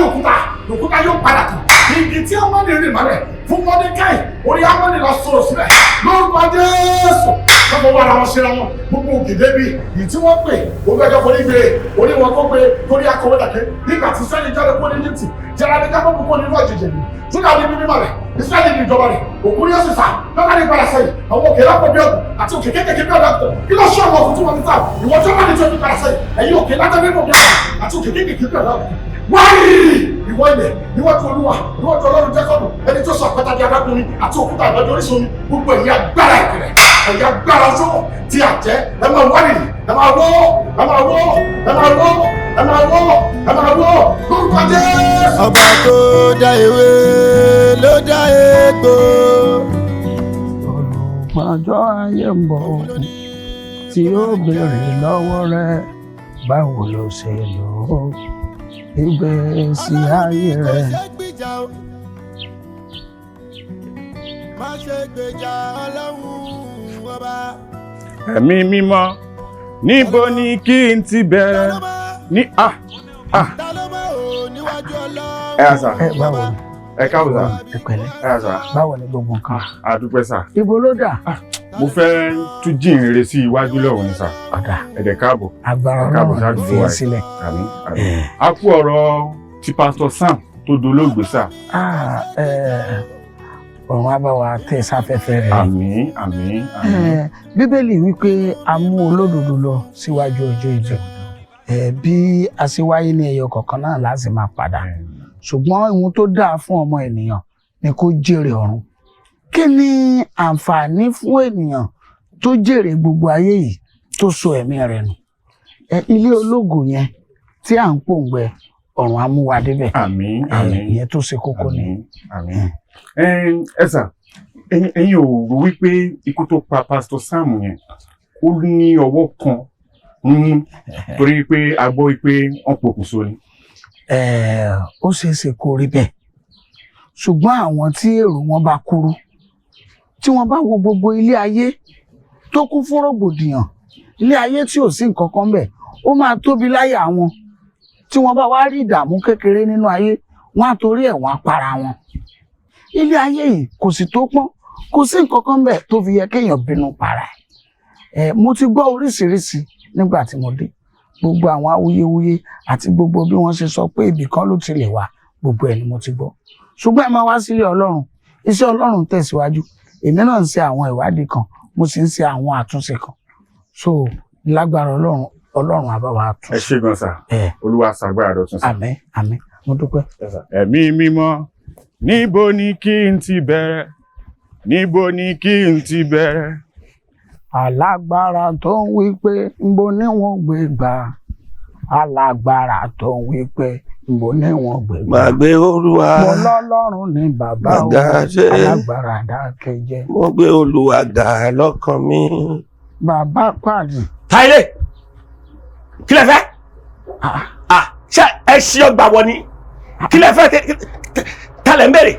òkúta yóò padà kù ibi tí Ámánì rìn mọ́lẹ̀ fún Mọ́dékáì orí Ámánì lọ sọ̀rọ̀ sílẹ̀ lórúkọ Jésù lọ́pọ̀ wà láwọn ṣe ra wọn gbogbo ògèdè bíi yìí tí wọ́n pè ògbẹ́jọ́ forí gbé orí wọn kó gbé torí akọ̀wé dàkẹ́ nígbà tí Ísírẹ́lì jáde kó ní Íjíbítì jẹ́ra ní kápẹ́kù kó nínú ọ̀jẹ̀jẹ̀ mi Júdà ní mímọ́ rẹ̀ Ísírẹ́lì ní ìjọba rẹ̀ òkú ní ọ̀sìn sá lọ́kà ní ìpadà sẹ́yìn àwọn òkè lápò bí ọ̀gùn àti òkè kékèké bí ọ̀dà kí ló ṣe ọmọ ọkùnrin tí wọ́n ti sá ìwọ tí wọ́n ní tí ó ti padà sẹ́yìn ẹ̀yin òkè látọ̀ nínú bí ọ̀gùn àti òkè kékèké bí ọ̀dà wáyé ìwọ ilẹ̀ níwájú Olúwa níwájú Ọlọ́run Jákọ́bù ẹni tó sọ àpáta di adágún àti òkúta ìbájú orísun omi gbogbo ẹ̀yin agbára ìpìlẹ̀ ẹ̀yin agbára ọjọ́ tí a jẹ́ ẹ máa wárìrì ẹ máa wọ́ ẹ máa wọ́ ẹ máa wọ́ ẹ máa wọ́ ẹ máa wọ́ lórúkọ Jésù. ọba tó dá ewé ló dá egbò. olùpọ̀jọ́ ayé ń bọ̀ tí ó béèrè lọ́wọ́ rẹ báwo ló ṣe lò ó ìgbésí ayé rẹ. má ṣe gbèjà Ọlọ́run ọba. ẹ̀mí mímọ́ níbo ni kí n ti bẹ̀rẹ̀ ní ẹ àṣà báwo ni ẹ káàbọ̀ sà ẹ pẹ̀lẹ́ ẹ àṣà báwo ni gbogbo nǹkan. a dúpẹ́ sà. ibo ló dà. mo fẹ́ tún jíìn rere sí iwájú lọ́wọ́ ni sà. ọ̀dà ẹ̀dẹ̀ káàbọ̀. agbára náà fi sílẹ̀. àmín àmín. a kú ọ̀rọ̀ ti Pastor Sam tó dolóògbé sà. ọ̀run á bá wa tẹ̀ sáfẹ́fẹ́ rẹ̀. àmín àmín àmín. bíbélì wípé a mú olódodo lọ síwájú ọjọ́ ìjọ bí a ṣe wáyé ní ẹyọ kọ̀ọ̀kan náà láti máa padà ṣùgbọ́n ohun tó dáa fún ọmọ ènìyàn ni kó jèrè ọ̀run. kí ni àǹfààní fún ènìyàn tó jèrè gbogbo ayé yìí tó sọ ẹ̀mí rẹ̀ nù. ilé ológo yẹn tí à ń pòǹgbẹ ọ̀run á mú wa débẹ̀. àmín àmín. ìyẹn tó ṣe kókó ni. àmín. ẹ sà ẹ̀yin ò rò wípé ikú tó pa Pastor Sam yẹn ó ní ọwọ́ kan torí pé a gbọ́ wípé wọ́n pokùnso ni. ó ṣeé ṣe kó rí bẹ́ẹ̀ ṣùgbọ́n àwọn tí èrò wọn bá kúrú tí wọ́n bá wo gbogbo ilé ayé tó kún fún rògbòdìyàn ilé ayé tí ò sí nǹkan kan bẹ̀ ó máa tóbi láyà wọn tí wọ́n bá wá rí ìdààmú kékeré nínú ayé wọ́n á torí ẹ̀ wọ́n á para wọn. ilé ayé yìí kò sì tó pọ́n kò sí nǹkan kan bẹ̀ tó fi yẹ kéèyàn bínú para ẹ̀. mo ti gbọ́ oríṣiríṣi nígbà tí mo dé gbogbo àwọn awuyewuye àti gbogbo bí wọ́n ṣe sọ pé ibì kan ló ti lè wá gbogbo ẹ̀ ni mo ti gbọ́ ṣùgbọ́n ẹ máa wá sílé Ọlọ́run iṣẹ́ Ọlọ́run tẹ̀síwájú èmi náà ń ṣe àwọn ìwádìí kan mo sì ń ṣe àwọn àtúnṣe kan so lágbára Ọlọ́run á bá wa tún. ẹ ṣé gan sà Olúwa ṣàgbára dọ̀tun sà. àmín àmín mo dúpẹ́. ẹ̀mí mímọ́ níbo ni kí n ti bẹ̀rẹ̀ níbo ni kí n ti bẹ̀rẹ̀. Alágbára tó ń wí pé nbo ni wọ́n gbé gbà. Alágbára tó ń wí pé nbo ni wọ́n gbé gbà. Máa gbé Olúwa. Mo lọ́lọ́run ní bàbá o. Alágbára dákẹ́jẹ́. Mo gbé Olúwa ga lọ́kàn mi. Bàbá pàdé. Táyé kí lẹ fẹ́? Ṣé ẹ ṣí ọgbà wọ ni? Kí lẹ fẹ́ tẹ́lẹ̀ ń bèrè?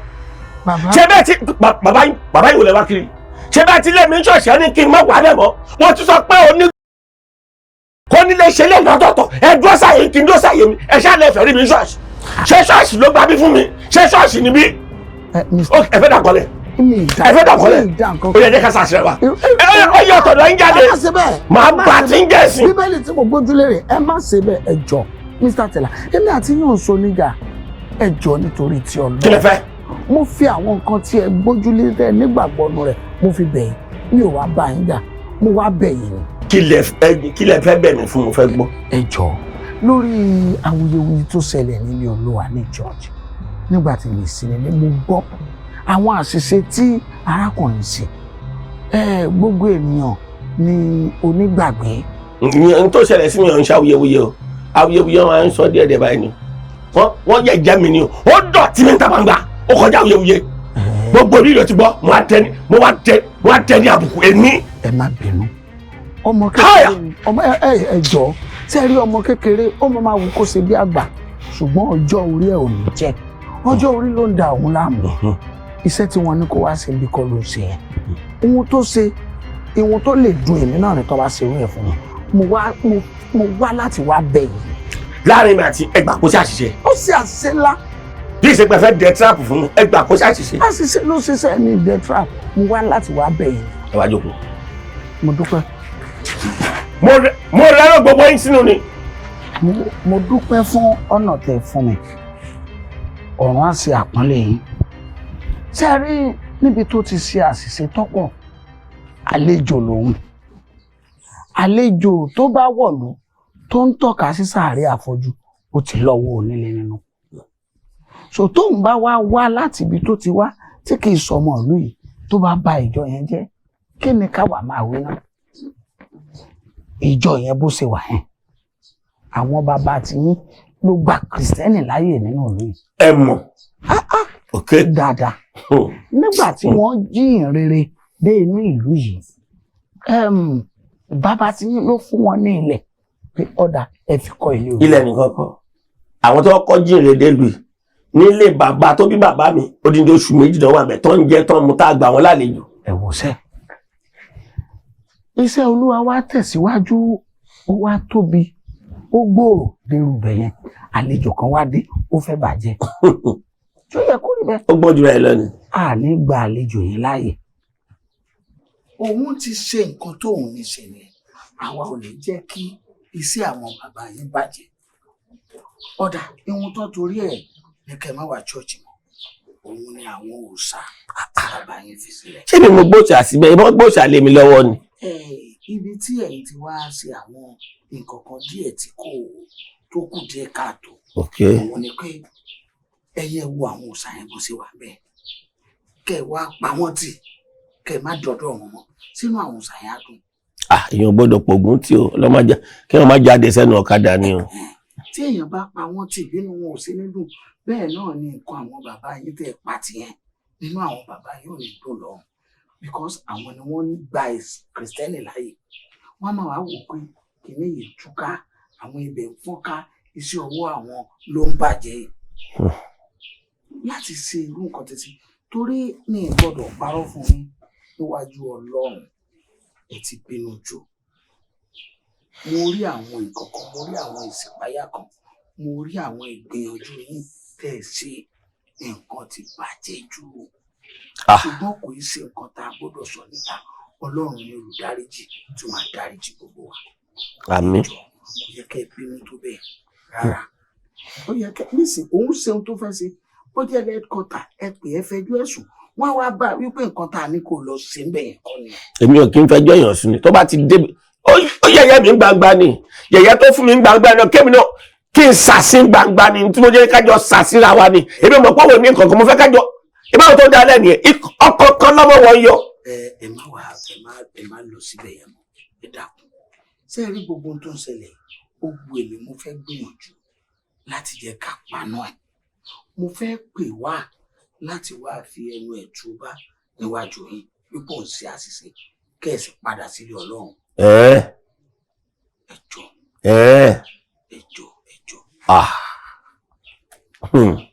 Ṣé bẹ́ẹ̀ tí bàbá yìí wò lẹ wá kiri? Ṣé bẹ́ẹ̀ tí lẹ́mí ṣọ̀ṣì ẹni kí n má wà bẹ́ẹ̀ mọ́? Wọ́n ti sọ pé kò nílé ṣe lè lọ́tọ̀ọ̀tọ̀. Ẹ dúró sáyé kí n dúró sáyé mi. Ẹ ṣáà lè fẹ́ rí mi ṣọ́ọ̀ṣì. Ṣé ṣọ́ọ̀ṣì ló gbà bí fún mi? Ṣé ṣọ́ọ̀ṣì ni bí? Ẹ fẹ́ dàkọ́lẹ̀. Ẹ fẹ́ dàkọ́lẹ̀. Ó yẹ ká ṣàṣẹ wa. Ẹ yọ ọ̀tọ̀dọ̀ ń jáde. Màá bá ti ń gẹ̀ẹ́sì. Bíbélì tí mo gbójúlé rè ẹ má ṣe bẹ́ẹ̀ ẹ jọ̀ọ́ Mr. Tella èmi àti yóò so níjà ẹ jọ̀ọ́ nítorí tí Ọlọ́run. Kí lẹ fẹ́? Mo fi àwọn nǹkan tí ẹ gbójúlé rẹ nígbàgbọ́nu rẹ̀ mo fi bẹ̀ yín mi ò wá bá yín jà mo wá bẹ̀ yín. Kí lẹ fẹ́ bẹ̀ mí fún mo fẹ́ gbọ́? Ẹ jọ̀ọ́ lórí awuyewuye tó ṣẹlẹ̀ nílé Olúwa ní church nígbà tí mi sí nílé mo gbọ́ àwọn àṣìṣe tí arákùnrin ṣe gbogbo ènìyàn ni onígbàgbé. N tó ṣẹlẹ̀ sí mi ò ń ṣe awuyewuye o awuyewuye wọn ń sọ díẹ̀ báyìí ni wọ́n yẹ jẹ́ mi ni o ó dọ̀tí mi ń ta gbangba ó kọjá awuyewuye gbogbo orí rẹ̀ ti gbọ́ mo wá tẹ ní àbùkù èmi. Ẹ má bínú ọmọ kékeré ọmọ ẹ jọ̀ọ́ ṣé rí ọmọ kékeré ọmọ máa wù kó ṣe bí àgbà ṣùgbọ́n ọjọ́ orí ẹ̀ ò ní jẹ́ ọjọ́ orí ló ń da òun láàmú iṣẹ́ tí wọ́n ní kó wá ṣe bí kọ́ ló ń ṣe yẹn ohun tó ṣe ohun tó lè dùn èmi náà ni tó bá ṣe irú ẹ̀ fún mi mo wá láti wá bẹ̀ yìí. Láàrin mi àti ẹgbà kó ṣàṣìṣe. Ó ṣe àṣìṣe ńlá. Bí ìṣèpẹ́ fẹ́ dẹ trap fún mi ẹgbà kó ṣàṣìṣe. Àṣìṣe ló ṣiṣẹ́ ní dẹ trap mo wá láti wá bẹ̀ yìí. Ẹ wá jókòó. Mo dúpẹ́. Mo rẹ́rọ̀ gbogbo yín sínú ni. Mo dúpẹ́ fún ọ̀nà tẹ́ fún mi ọ̀run á ṣe àpọ́nlé yín. Ṣé ẹ rí níbi tó ti ṣe àṣìṣe tọ́pọ̀ àlejò lòun àlejò tó bá wọ̀lú tó ń tọ́ka sí sàárè àfọ́jú ó ti lọ́wọ́ onílé nínú so tóun bá wá láti ibi tó ti wá tí kì í sọmọ ìlú yìí tó bá bà ìjọ yẹn jẹ́ kí ni káwa máa wí náà ìjọ yẹn bó ṣe wà yẹn àwọn bàbá tí yín ló gba kìrìsìtẹ́nì láàyè nínú ìlú yìí. Ẹ mọ̀ dáadáa nígbà tí wọ́n jíyìn rere dé inú ìlú yìí bàbá tí yín ló fún wọn ní ilẹ̀ pé ọ̀dà ẹ fi kọ́ ilé òun. Ilẹ̀ nìkan kọ́ àwọn tó kọ́ jíyìn rere délùú yìí nílé bàbá tó bí bàbá mi ó dín ní oṣù méjì náà wà bẹ̀ tó ń jẹ́ tán mu tá a gbà wọ́n lálejò. Ẹ wò sẹ́ iṣẹ́ Olúwa wa tẹ̀síwájú ó wá tóbi ó gbòòrò dérú bẹ̀ yẹn àlejò kan wá dé ó fẹ́ bàjẹ́ tó yẹ kó rí bẹ́ẹ̀. Ó gbọ́n jù rẹ̀ lọ ni. A ní gba àlejò yìí láàyè. Òun ti ṣe nǹkan tóun ní ṣe ni àwa ò ní jẹ́ kí iṣẹ́ àwọn bàbá yín bàjẹ́. Ọ̀dà ihun tó torí ẹ̀ ní kẹ́ má wá ṣọ́ọ̀ṣì mọ́ òun ni àwọn òòṣà tí bàbá yín fi sílẹ̀. Ṣé ni mo gbòòṣà síbẹ̀ ìbọn gbòòṣà lé mi lọ́wọ́ ni. Ibi tí ẹ̀yin ti wá ṣe àwọn nǹkan kan díẹ̀ tí kò tó kù díẹ̀ káàtó. Òun ni pé ẹyẹ wo àwọn òòṣà yẹn bó ṣe wà bẹ́ẹ̀ kẹ́ ẹ wá pa wọ́n tì kẹ́ ẹ má dọ̀dọ̀ wọn mọ́ sínú àwọn òòṣà yẹn á dùn. Èèyàn gbọ́dọ̀ pògùn tí o lọ́mọdé kí wọ́n má jáde sẹ́nu ọ̀kadà ni o. Tí èèyàn bá pa wọ́n tì bínú wọn ò sí ní dùn bẹ́ẹ̀ náà ni nǹkan àwọn bàbá yín tẹ́ pa tìyẹn nínú àwọn bàbá yóò ní dùn lọ because àwọn ni wọ́n gba kìrìsìtẹ́nì láàyè wọ́n máa wá wò pé kìíní yìí túká àwọn ibẹ̀ ń fọ́nká iṣẹ́ ọwọ́ àwọn ló ń bàjẹ́ láti ṣe irú nǹkan títí torí ní ìgbọ́dọ̀ parọ́ fún yín níwájú Ọlọ́run ẹ ti bínú jù mo rí àwọn nǹkan kan mo rí àwọn ìṣípayá kan mo rí àwọn ìgbìyànjú yín tẹ́ ẹ ṣe nǹkan ti bàjẹ́ jù ṣùgbọ́n kò í ṣe nǹkan tá a gbọ́dọ̀ sọ níta Ọlọ́run ni olùdáríjì tí ó máa dáríjì gbogbo wa. Àmín. Kò yẹ kẹ́ ẹ bínú tó bẹ́ẹ̀ rárá ó yẹ kẹ́ nísìn òun ṣe ohun tó fẹ́ ṣe ó jẹ́ lẹ́ẹ̀kọ́tà ẹ pè é fẹjọ́ ẹ̀sùn wọ́n wá bá wípé nǹkan tá a ní kò lọ sí bẹ́ẹ̀ kọ́ ni. Èmi ò kí ń fẹjọ́ èèyàn sùn ni tó bá ti débi ó yẹ̀yẹ́ mi ń gbangba ni yẹ̀yẹ́ tó fún mi ń gbangba náà kémi náà kí n sàsín gbangba ni tí mo jẹ́ kájọ sàsíra wa ni èmi mọ̀ pé òun ní nǹkan kan mo fẹ́ kájọ ìbáwọ̀ tó dá lẹ́nu yẹn ọkọ̀ kan lọ́mọ wọn yọ. ẹ má lọ síbẹ̀ yẹn mọ́ ẹ dákun ṣé ẹ rí gbogbo ohun tó ń ṣẹlẹ̀ gbogbo èmi mo fẹ́ gbìyànjú láti jẹ́ ká paná ẹ̀ mo fẹ́ pè wá láti wá fi ẹnu ẹ̀ túbá níwájú yín pípọ̀ ń ṣe àṣìṣe kẹ́ẹ̀sì padà sílé Ọlọ́run.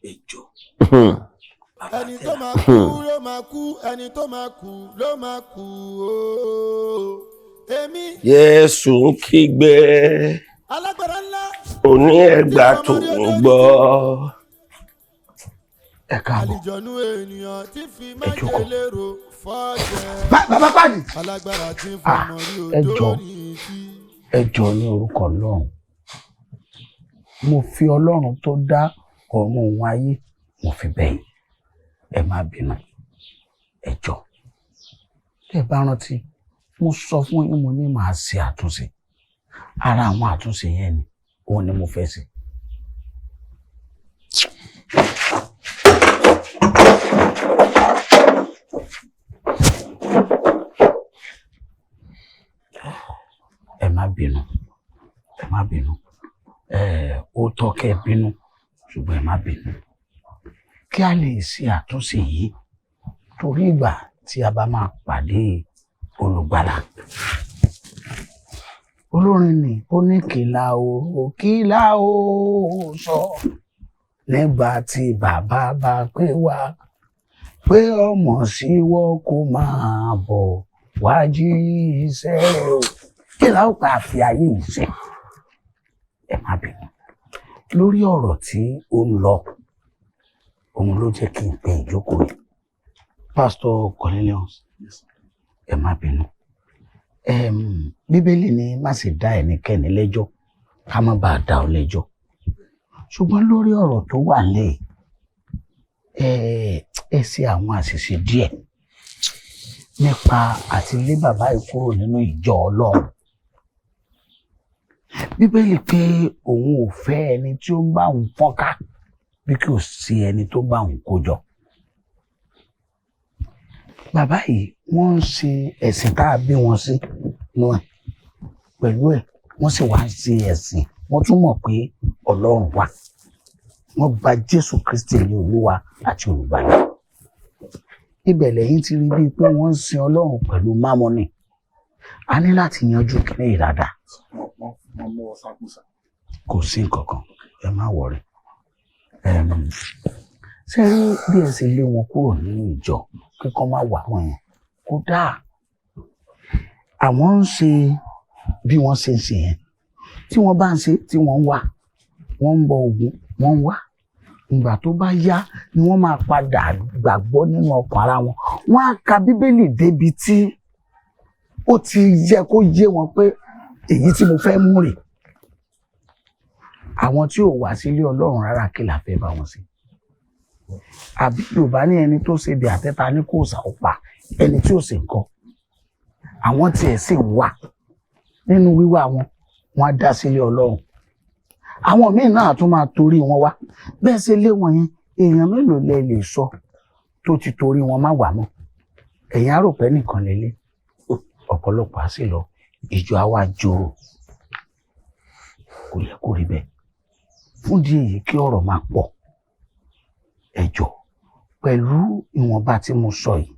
ẹjọ́. ẹni tó máa kú ló máa kú ẹni tó máa kú ló máa kú ooo. èmi. Jésù ń kígbe alágbára ńlá. òní ẹgbà tó ń gbọ́. ẹ káàbọ̀ àlìjọ̀nú ènìyàn tí fi májèlé ro fọ́ọ̀jẹ́. bàbá pàdé. alágbára tí ń fọmọ rí odó ní ìdí. ẹ jọ̀ọ́ ní orúkọ Ọlọ́run mo fi Ọlọ́run tó dá ọ̀run òun ayé mo fi bẹ̀ yín ẹ má bínú ẹ jọ̀ọ́ tẹ́ bá rántí mo sọ fún yín mo ní màá ṣe àtúnṣe ara àwọn àtúnṣe yẹn ni òun ni mo fẹ́ ṣe. ẹ má bínú ó tọ́ kẹ́ bínú ṣùgbọ́n ẹ má bínú kí a lè ṣe àtúnṣe yìí torí ìgbà tí a bá máa pàdé olùgbàlà. Olórin ni ó ní kìlà ó sọ nígbà tí bàbá bá pè wá pé ọmọ síwọ́ kó máa bọ̀ wá jí iṣẹ́ rẹ̀ o kí la ó pa fi ayé ìṣe. Ẹ má bínú lórí ọ̀rọ̀ tí ó ń lọ òun ló jẹ́ kí n pe ìjókòó yìí. Pastor Cornelius ẹ má bínú bíbélì ní má sì dá ẹnikẹ́ni lẹ́jọ́ ká má bàa dá ọ lẹ́jọ́ ṣùgbọ́n lórí ọ̀rọ̀ tó wà nílẹ̀ ẹ ṣe àwọn àṣìṣe díẹ̀ nípa àti lé bàbá yìí kúrò nínú ìjọ Ọlọ́run. Bíbélì pé òun ò fẹ́ ẹni tí ó ń bá òun fọ́nká bí kò sí ẹni tó bá òun kó jọ. Bàbá yìí wọ́n ń ṣe ẹ̀sìn tá a bí wọn sí nú ẹ̀ pẹ̀lú ẹ̀ wọ́n sì wá ń ṣe ẹ̀sìn wọ́n tún mọ̀ pé Ọlọ́run wà wọ́n gba Jésù Kristi ní Olúwa àti Olùgbàlà. Ibẹ̀ lẹ́yìn ti rí bíi pé wọ́n ń sin Ọlọ́run pẹ̀lú mámọ́nì a ní láti yanjú kíní ìdàdà. Kò sí nǹkan kan ẹ má wọrí ṣé rí bí ẹ ṣe lé wọn kúrò nínú ìjọ kíkọ́ má wà wọ́n yẹn kó dáa àwọn ń ṣe bí wọ́n ṣe ń ṣe yẹn tí wọ́n bá ń ṣe tí wọ́n ń wà wọ́n ń bọ Ògún wọ́n ń wà ìgbà tó bá yá ni wọ́n máa padà gbàgbọ́ nínú ọkàn ara wọn wọ́n á ka Bíbélì débi tí ó ti yẹ kó yé wọn pé èyí tí mo fẹ́ mú rè àwọn tí ò wá sílé Ọlọ́run rárá kí la fẹ́ bá wọn sí. Àbí Yorùbá ní ẹni tó ṣe bí àtẹ́ta ní kò sà ó pa ẹni tí ò sì ń kọ́ àwọn tí ẹ̀ sì wà nínú wíwá wọn á dá sílé Ọlọ́run àwọn míì náà tún máa torí wọn wá bẹ́ẹ̀ ṣe lé wọn yẹn èèyàn mélòó lẹ lè sọ tó ti torí wọn má wà mọ́ ẹ̀yin á rò pé nìkan lélẹ̀ ọ̀pọ̀lọpọ̀ á sì lọ ìjọ àwa jòrò kò yẹ kó rí bẹ́ẹ̀ fún díẹ̀ yìí kí ọ̀rọ̀ máa pọ̀ ẹ jọ̀ọ́ pẹ̀lú ìwọ̀nba tí mo sọ yìí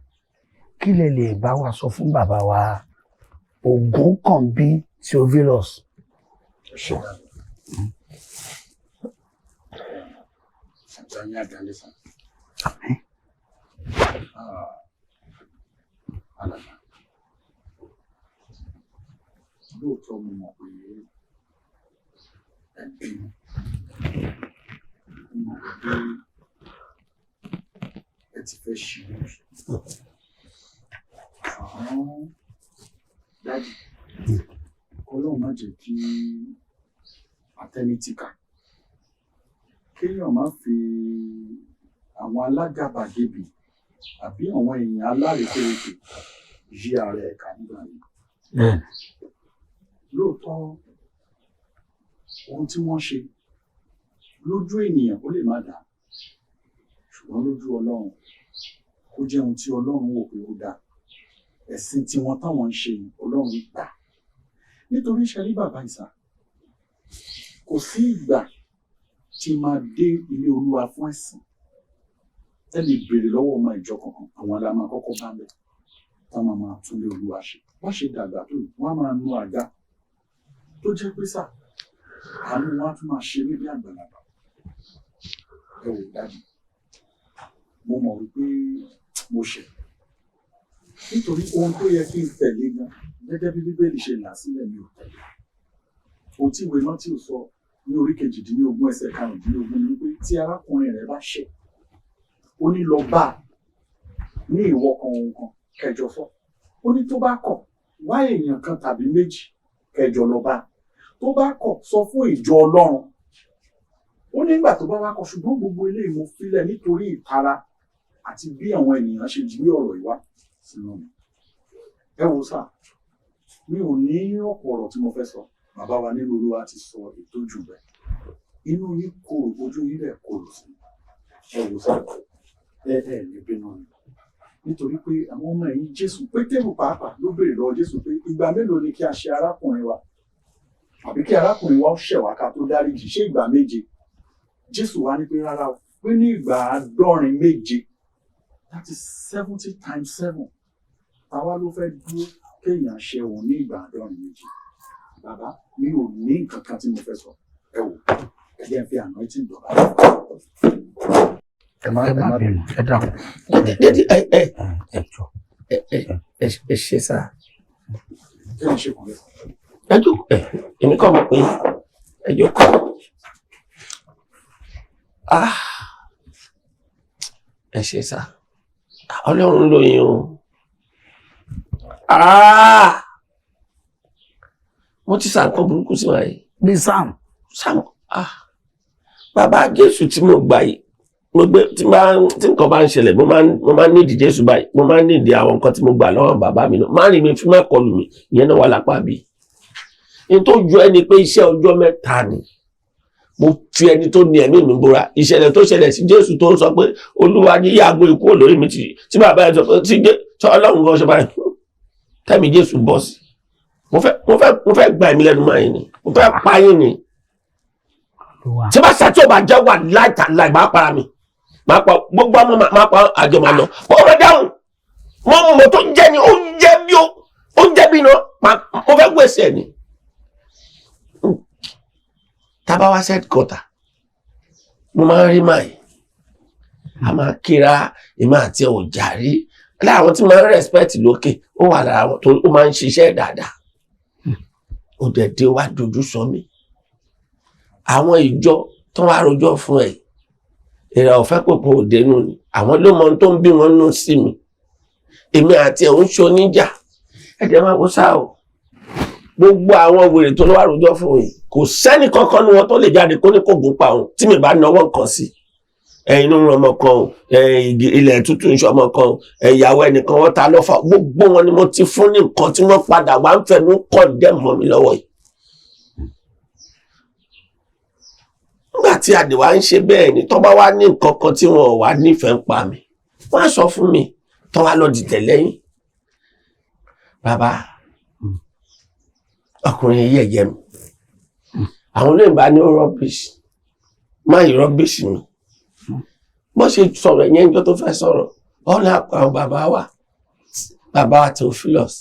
kí lẹ lè bá wa sọ fún bàbá wa Ògúnkànbí Theophilus. Lóòótọ́ mo mọ̀ pé ẹbí mo mọ̀ pé ẹ ti fẹ́ ṣírò àwọn dájú Ọlọ́run má jẹ́ kí atẹ́nítìkà kéèyàn má fi àwọn alágàbàgebè àbí àwọn èèyàn alárékérekè yí ara ẹ̀ka nígbà yìí. Lóòótọ́ ohun tí wọ́n ṣe lójú ènìyàn ó lè má dà ṣùgbọ́n lójú Ọlọ́run ó jẹ́ ohun tí Ọlọ́run wò pé ó dá ẹ̀sìn tiwọn táwọn ń ṣe Ọlọ́run gbà nítorí ṣẹlí bàbá ìsà kò sí ìgbà tí máa dé ilé Olúwa fún ẹ̀sìn ẹ lè béèrè lọ́wọ́ ọmọ ìjọ kankan àwọn aláma kọ́kọ́ bá bẹ̀ táwọn máa tún lé Olúwa ṣe wọ́n ṣe dàgbà tó wọ́n á máa nu àga tó jẹ́ pé sà àánú wọn á tún máa ṣe níbi àgbàlagbà ẹ wò dájú mo mọ̀ wípé mo ṣẹ̀ nítorí ohun tó yẹ kí n tẹ̀lé gan gẹ́gẹ́ bí Bíbélì ṣe là sílẹ̀ mi ò tẹ̀lé ohun tí ìwé náà tí ò sọ ní orí 18 ẹsẹ̀ 15 ni wípé tí arákùnrin rẹ̀ bá ṣẹ̀ ó ní lọ bá ní ìwọ kan ohun kan kẹjọ sọ ó ní tó bá kọ̀ wá èèyàn kan tàbí méjì kẹjọ lọ bá tó bá kọ̀ sọ fún ìjọ Ọlọ́run ó nígbà tó bá wá kọ̀ ṣùgbọ́n gbogbo eléyìí mo filẹ̀ nítorí ìtara àti bí àwọn ènìyàn ṣe jí ọ̀rọ̀ ìwá sínú mi ẹ wo sá mi ò ní ọ̀pọ̀ ọ̀rọ̀ tí mo fẹ́ sọ bàbá wa nínú Olúwa ti sọ ètò jù bẹ́ẹ̀ inú yín korò ojú yín rẹ̀ korò sí ẹ wo sá ẹ ní bínú mi nítorí pé àwọn ọmọ ẹ̀yìn Jésù Pétérù pàápàá ló béèrè lọ́wọ́ Jésù pé ìgbà mélòó ni kí a ṣe arákùnrin wa àbí kí arákùnrin wa ṣẹ̀ wá ká tó dáríjì ṣé ìgbà 7 Jésù wá ní pé rárá o pé ní ìgbà 70 that is 70 times 7 táwa ló fẹ́ dúró kéèyàn ṣe òun ní ìgbà 70 bàbá mi ò ní nǹkan kan tí mo fẹ́ sọ ẹ wò ẹ jẹ́ fi àná tí ń dọ̀bà. ẹ má bínú ẹ dáhùn. ẹ ṣe sá. kí ni ṣe kò lè. ẹ jókòó èmi kọ́ mọ̀ pé ẹ jókòó. ẹ ṣe sá. Ọlọ́run ló yín o. Mo ti sá nǹkan burúkú sí wa yìí. Bí Sam. Bàbá Jésù tí mo gbà yìí mo gbé tí nǹkan bá ń ṣẹlẹ̀ mo máa ń nídìí Jésù báyìí mo máa ń nídìí àwọn nǹkan tí mo gbà lọ́wọ́ bàbá mi náà má rí mi fi má kọlù mi ìyẹn náà wà lápá bí. Ní tó ju ẹni pé iṣẹ́ ọjọ́ mẹ́ta ni mo fi ẹni tó ní ẹ̀mí mi búra ìṣẹ̀lẹ̀ tó ṣẹlẹ̀ sí Jésù tó ń sọ pé Olúwa ní yàgò ikú olórí mi tí bàbá yẹn sọ pé tí Ọlọ́run kan ṣe báyìí tẹ́mi Jésù bọ́ sí mo fẹ́ gba ẹ̀mí lẹ́nu máa yín ni mo fẹ́ pa yín ni tí bá ṣàtúntò bá jẹ́ wà láìta láì máa para mi máa pa gbogbo ọmọ máa pa àjọ máa lọ ọ̀rọ̀ dáhùn mo tó jẹ́ ni oúnjẹ bí iná mo fẹ́ gbèsè ẹ̀ ni. Tábà wá set quarter mo máa ń rí máa yìí a máa kíra èmi àti ọjà rí láwọn tí máa ń respect lókè ó wà lára wọn tó ó máa ń ṣiṣẹ́ dáadáa ó dẹ̀ dé wá dojú sọ mí àwọn ìjọ tó wá rojọ́ fún ẹ̀ èrè ọ̀fẹ́ pòpọ̀ òde nù ni àwọn ló mọ tó ń bí wọn nù sí mi èmi àti ẹ̀ ń ṣe oníjà ẹ̀jẹ̀ máa kó sáà o gbogbo àwọn wèrè tó lọ́wọ́ rojọ́ fún yìí kò sẹ́ni kankan ní wọn tó lè jáde kó ní kò gún pa òun tí mi bá náwó nǹkan sí inú ọmọ kan ilẹ̀ tútù ń ṣọmọ kan ìyàwó ẹnìkan wọ́n ta lọ́fà gbogbo wọn ni mo ti fún ní nǹkan tí wọ́n padà wá ń fẹnu kọ́ dẹ́mọ̀ mi lọ́wọ́ yìí. nígbà tí àdìwá ń ṣe bẹ́ẹ̀ ni tó bá wá ní nǹkan kan tí wọn ò wá nífẹ̀ẹ́ ń pa mi wọ́n á sọ fún mi tó wá lọ dìtẹ̀ lẹ́yìn. Bàbá ọkùnrin yìí ẹ̀jẹ̀ mi àwọn olóyìnbá ní rọ́bìṣì máa yí rọ́bìṣì mi bó ṣe sọ̀rọ̀ ẹ̀yẹn ìjọ tó fẹ́ sọ̀rọ̀ ọ̀nà àpò àwọn bàbá wa Theophilus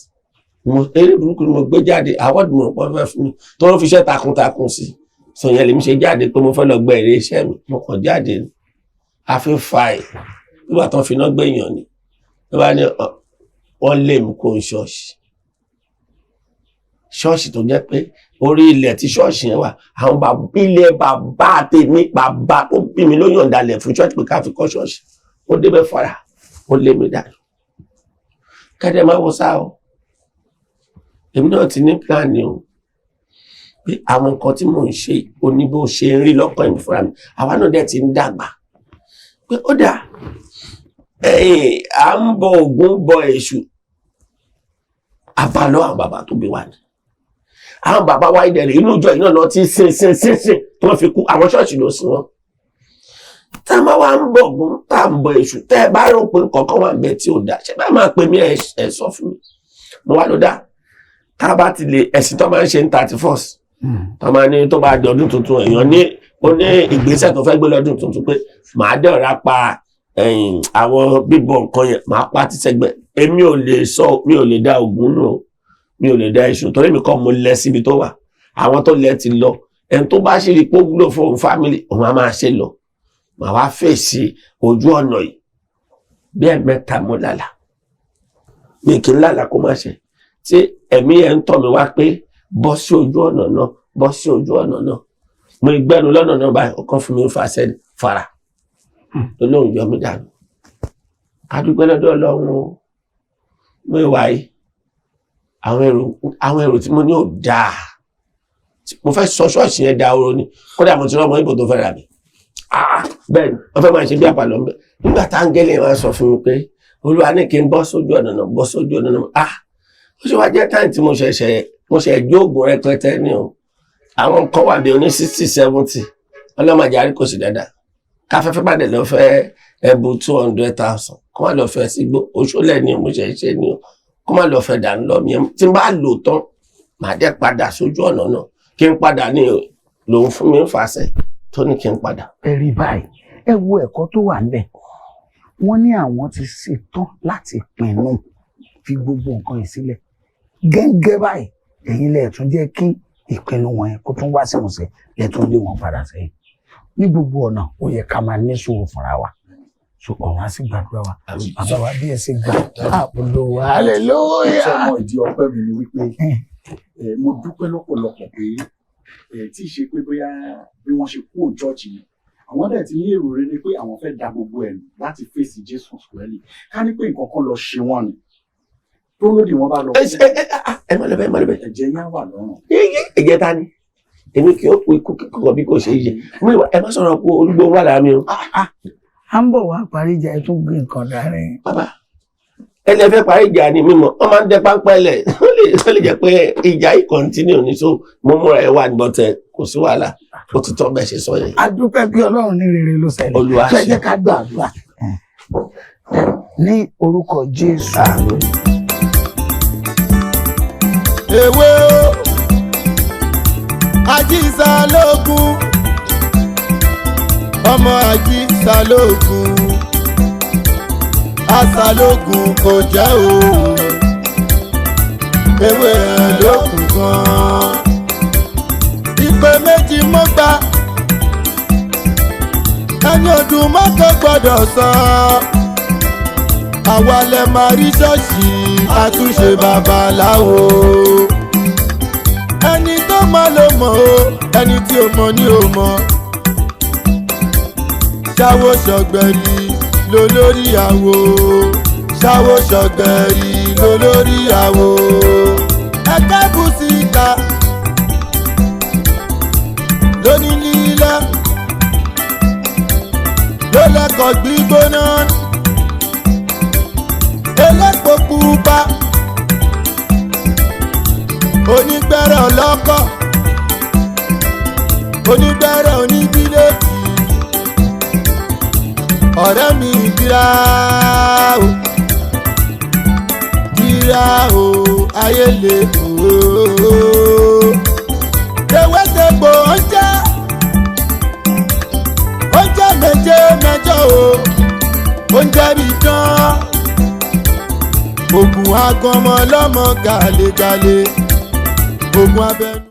eré burúkú ni mo gbé jáde àwọ̀dù mo pọ̀ fẹ́ fún mi tó ń fi iṣẹ́ takuntakun sí sọ̀yìn lèmi ṣe jáde pé mo fẹ́ lọ gbẹ èrè iṣẹ́ mi mo kàn jáde àfi fàì nígbà tó ń fi iná gbẹ̀yàn ni ló bá ní wọ́n lé mi kó ń ṣọ́ọ̀ṣì tó jẹ́ pé orí ilẹ̀ tí ṣọ́ọ̀ṣì yẹn wà àwọn ilẹ̀ bàbá tèmi bàbá tó bí mi ló yọ̀ǹda lẹ̀ fún ṣọ́ọ̀ṣì pé ká fi kọ́ ṣọ́ọ̀ṣì ó débẹ̀ fara ó lé mi dànù kẹ́dẹ̀ máa wọ sáà o èmi náà ti ní pílánì o pé àwọn nǹkan tí mò ń ṣe oníbó ṣe ń rí lọ́kàn ìmú fúnra mi àwa náà dẹ̀ ti ń dàgbà pé ó dà à ń bọ Ògún bọ Èṣù àbálọ́ àwọn bàbá tó bí wà ní àwọn bàbá wa ìdẹ̀rẹ̀ inú ìjọ yìí náà lọ ti sin tí wọ́n fi kú àwọn ṣọ́ọ̀ṣì ló sin wọn. tá a máa wá ń bọ̀ gún tá a ń bọ èṣù tẹ́ ẹ bá rò pé kankan wà bẹ́ẹ̀ tí ò dá ṣe bá máa pè mí ẹ sọ fún mi mo wá ló dá tá a bá ti lè ẹ̀sìn tó máa ń ṣe ní 31st tó máa ní tó bá di ọdún tuntun èèyàn ní ó ní ìgbésẹ̀ tó fẹ́ gbé lọ́dún tuntun pé màá dẹ̀ra pa àwọn bíbọ nǹkan yẹn màá pa ti sẹ́gbẹ̀ èmi ò lè sọ mi ò lè dá Ògún nù mi ò lè dá èṣù torí mi kọ́ mo lẹ síbi tó wà àwọn tó lẹ ti lọ ẹni tó bá ṣe rí pé ó wúlò fún òun fámìlì òun á máa ṣe lọ màá wá fèsì ojú ọ̀nà yìí bí ẹ̀mẹ́ta mo lálà mi kì í lálà kó má ṣe tí ẹ̀mí ẹ̀ ń tọ̀ mí wá pé bọ́ sí ojú ọ̀nà náà bọ́ sí ojú ọ̀nà náà mo gbẹ́nu lọ́nà náà báyìí ọkàn fún mi ń fa sẹ́ni fara olóhùn yọ mí dànù adúgbò lọ́dọ̀ Ọlọ́run o mo wà yìí àwọn èrò tí mo ní ò dáa mo fẹ́ sọ ṣọ́ọ̀ṣì yẹn da oró ni kódà mo ti rán ọmọ ibò tó fẹ́ rà mí bẹ́ẹ̀ ni wọ́n fẹ́ máa ṣe bí àpàlọ́ ń bẹ̀ nígbà tá áńgẹ́lì wọn sọ fún mi pé Olúwa ní kí n bọ́ sójú ọ̀nà náà bọ́ sójú ọ̀nà náà ó ṣe wá jẹ́ táyì tí mo ṣe jóògùn rẹpẹtẹ ní o àwọn kan wà bí oní 60-70 ọlọ́mọdé àrí kò sí dáadáa káfẹ́fẹ́ bá dẹ̀ lọ fẹ́ ẹbu 200,000 kó má lọ fẹ́ sígbó oṣólẹ̀ ni mo ṣe ni o kó má lọ fẹ́ dànù lọ mi tí n bá lò tán màá dẹ̀ padà sójú ọ̀nà náà kí n padà ní lòun fún mi ń fàṣẹ tó ní kí n padà. ẹ rí báyìí ẹ wo ẹ̀kọ́ tó wà níbẹ̀ wọ́n ní àwọn ti ṣetán láti pinnu fi gbogbo nǹkan yìí sílẹ̀ gẹ́gẹ́ báyìí ẹ̀yin lẹ tún jẹ́ kí ìpinnu wọn yẹn kó tún wá sí ìmúṣẹ lẹ tún lé wọn padà sẹ́yìn ní gbogbo ọ̀nà ó yẹ ká máa ní sùúrù fúnra wa so ọ̀run á sì gbàdúrà wa bàbá wa bí ẹ ṣe gbà àbúlò wa hallelujah. ṣé ọmọ ìdí ọpẹ́ mi ni wípé mo dúpẹ́ lọ́pọ̀lọpọ̀ pé tí ì ṣe pé bóyá bí wọ́n ṣe kúrò chọ́ọ̀chì yẹn àwọn dẹ̀ ti ní èrò rere pé àwọn fẹ́ da gbogbo ẹ̀ láti fèsì Jésù sùwẹ́lì ká ní pé nǹkan kan lọ ṣe wọ́n ni tó lódì wọn bá lọ. ẹ má lọ bẹ ẹ̀jẹ̀ yẹn wà lọ́rùn. ẹ̀jẹ̀ ta ni èmi kì í kú ikú kíkọ bí kò ṣe yẹ ẹ má sọ̀rọ̀ kú olúgbò wà lára mi o. à ń bọ̀ wá parí ìjà ẹ tún gbé nǹkan dání. bàbá ẹni ẹ fẹ́ parí ìjà ni mímọ́ wọ́n máa ń dẹ páńpẹ́ lẹ̀ ó lè jẹ́ pé ìjà yìí kọ́ntínú ní so mo múra ẹ wà níbọ̀tẹ̀ kò sí wàhálà ó ti tọ́ bẹ́ẹ̀ ṣe sọ yẹn. a dúpẹ́ bí Ọlọ́run ní rere ló ṣẹlẹ̀ Olúwa ṣe. ẹ jẹ́ ká gbàdúrà ní orúkọ Jésù. ewé o Ajísàlógún ọmọ Ajísàlógún Àsàlógún kò jẹ́ o ewé ẹ̀ lókun gan ìpè méjì mo gbà ẹni ọdún mọ́tò gbọ́dọ̀ sọ àwa lẹ máa rí ṣọ́ọ̀ṣì àtúnṣe babaláwo ẹni tó mọ̀ ló mọ̀ o ẹni tí ó mọ̀ ni ó mọ̀ ṣàwó ṣọ̀gbẹ̀rì lólórí àwo ṣàwó ṣọ̀gbẹ̀rì lólórí àwo ẹ̀ka bùsíkà lóní lílá ló lẹ́kọ̀ọ́ gbígbóná elépo pupa onígbẹ́rẹ́ ọlọ́kọ̀ onígbẹ́rẹ́ oníbílẹ̀tì ọ̀rẹ́ mi dira o ayé lè o tewétegbò oúnjẹ méje mẹ́jọ o oúnjẹ bí dán oògùn agọmọ lọmọ gàlégàlé oògùn abẹ́nú.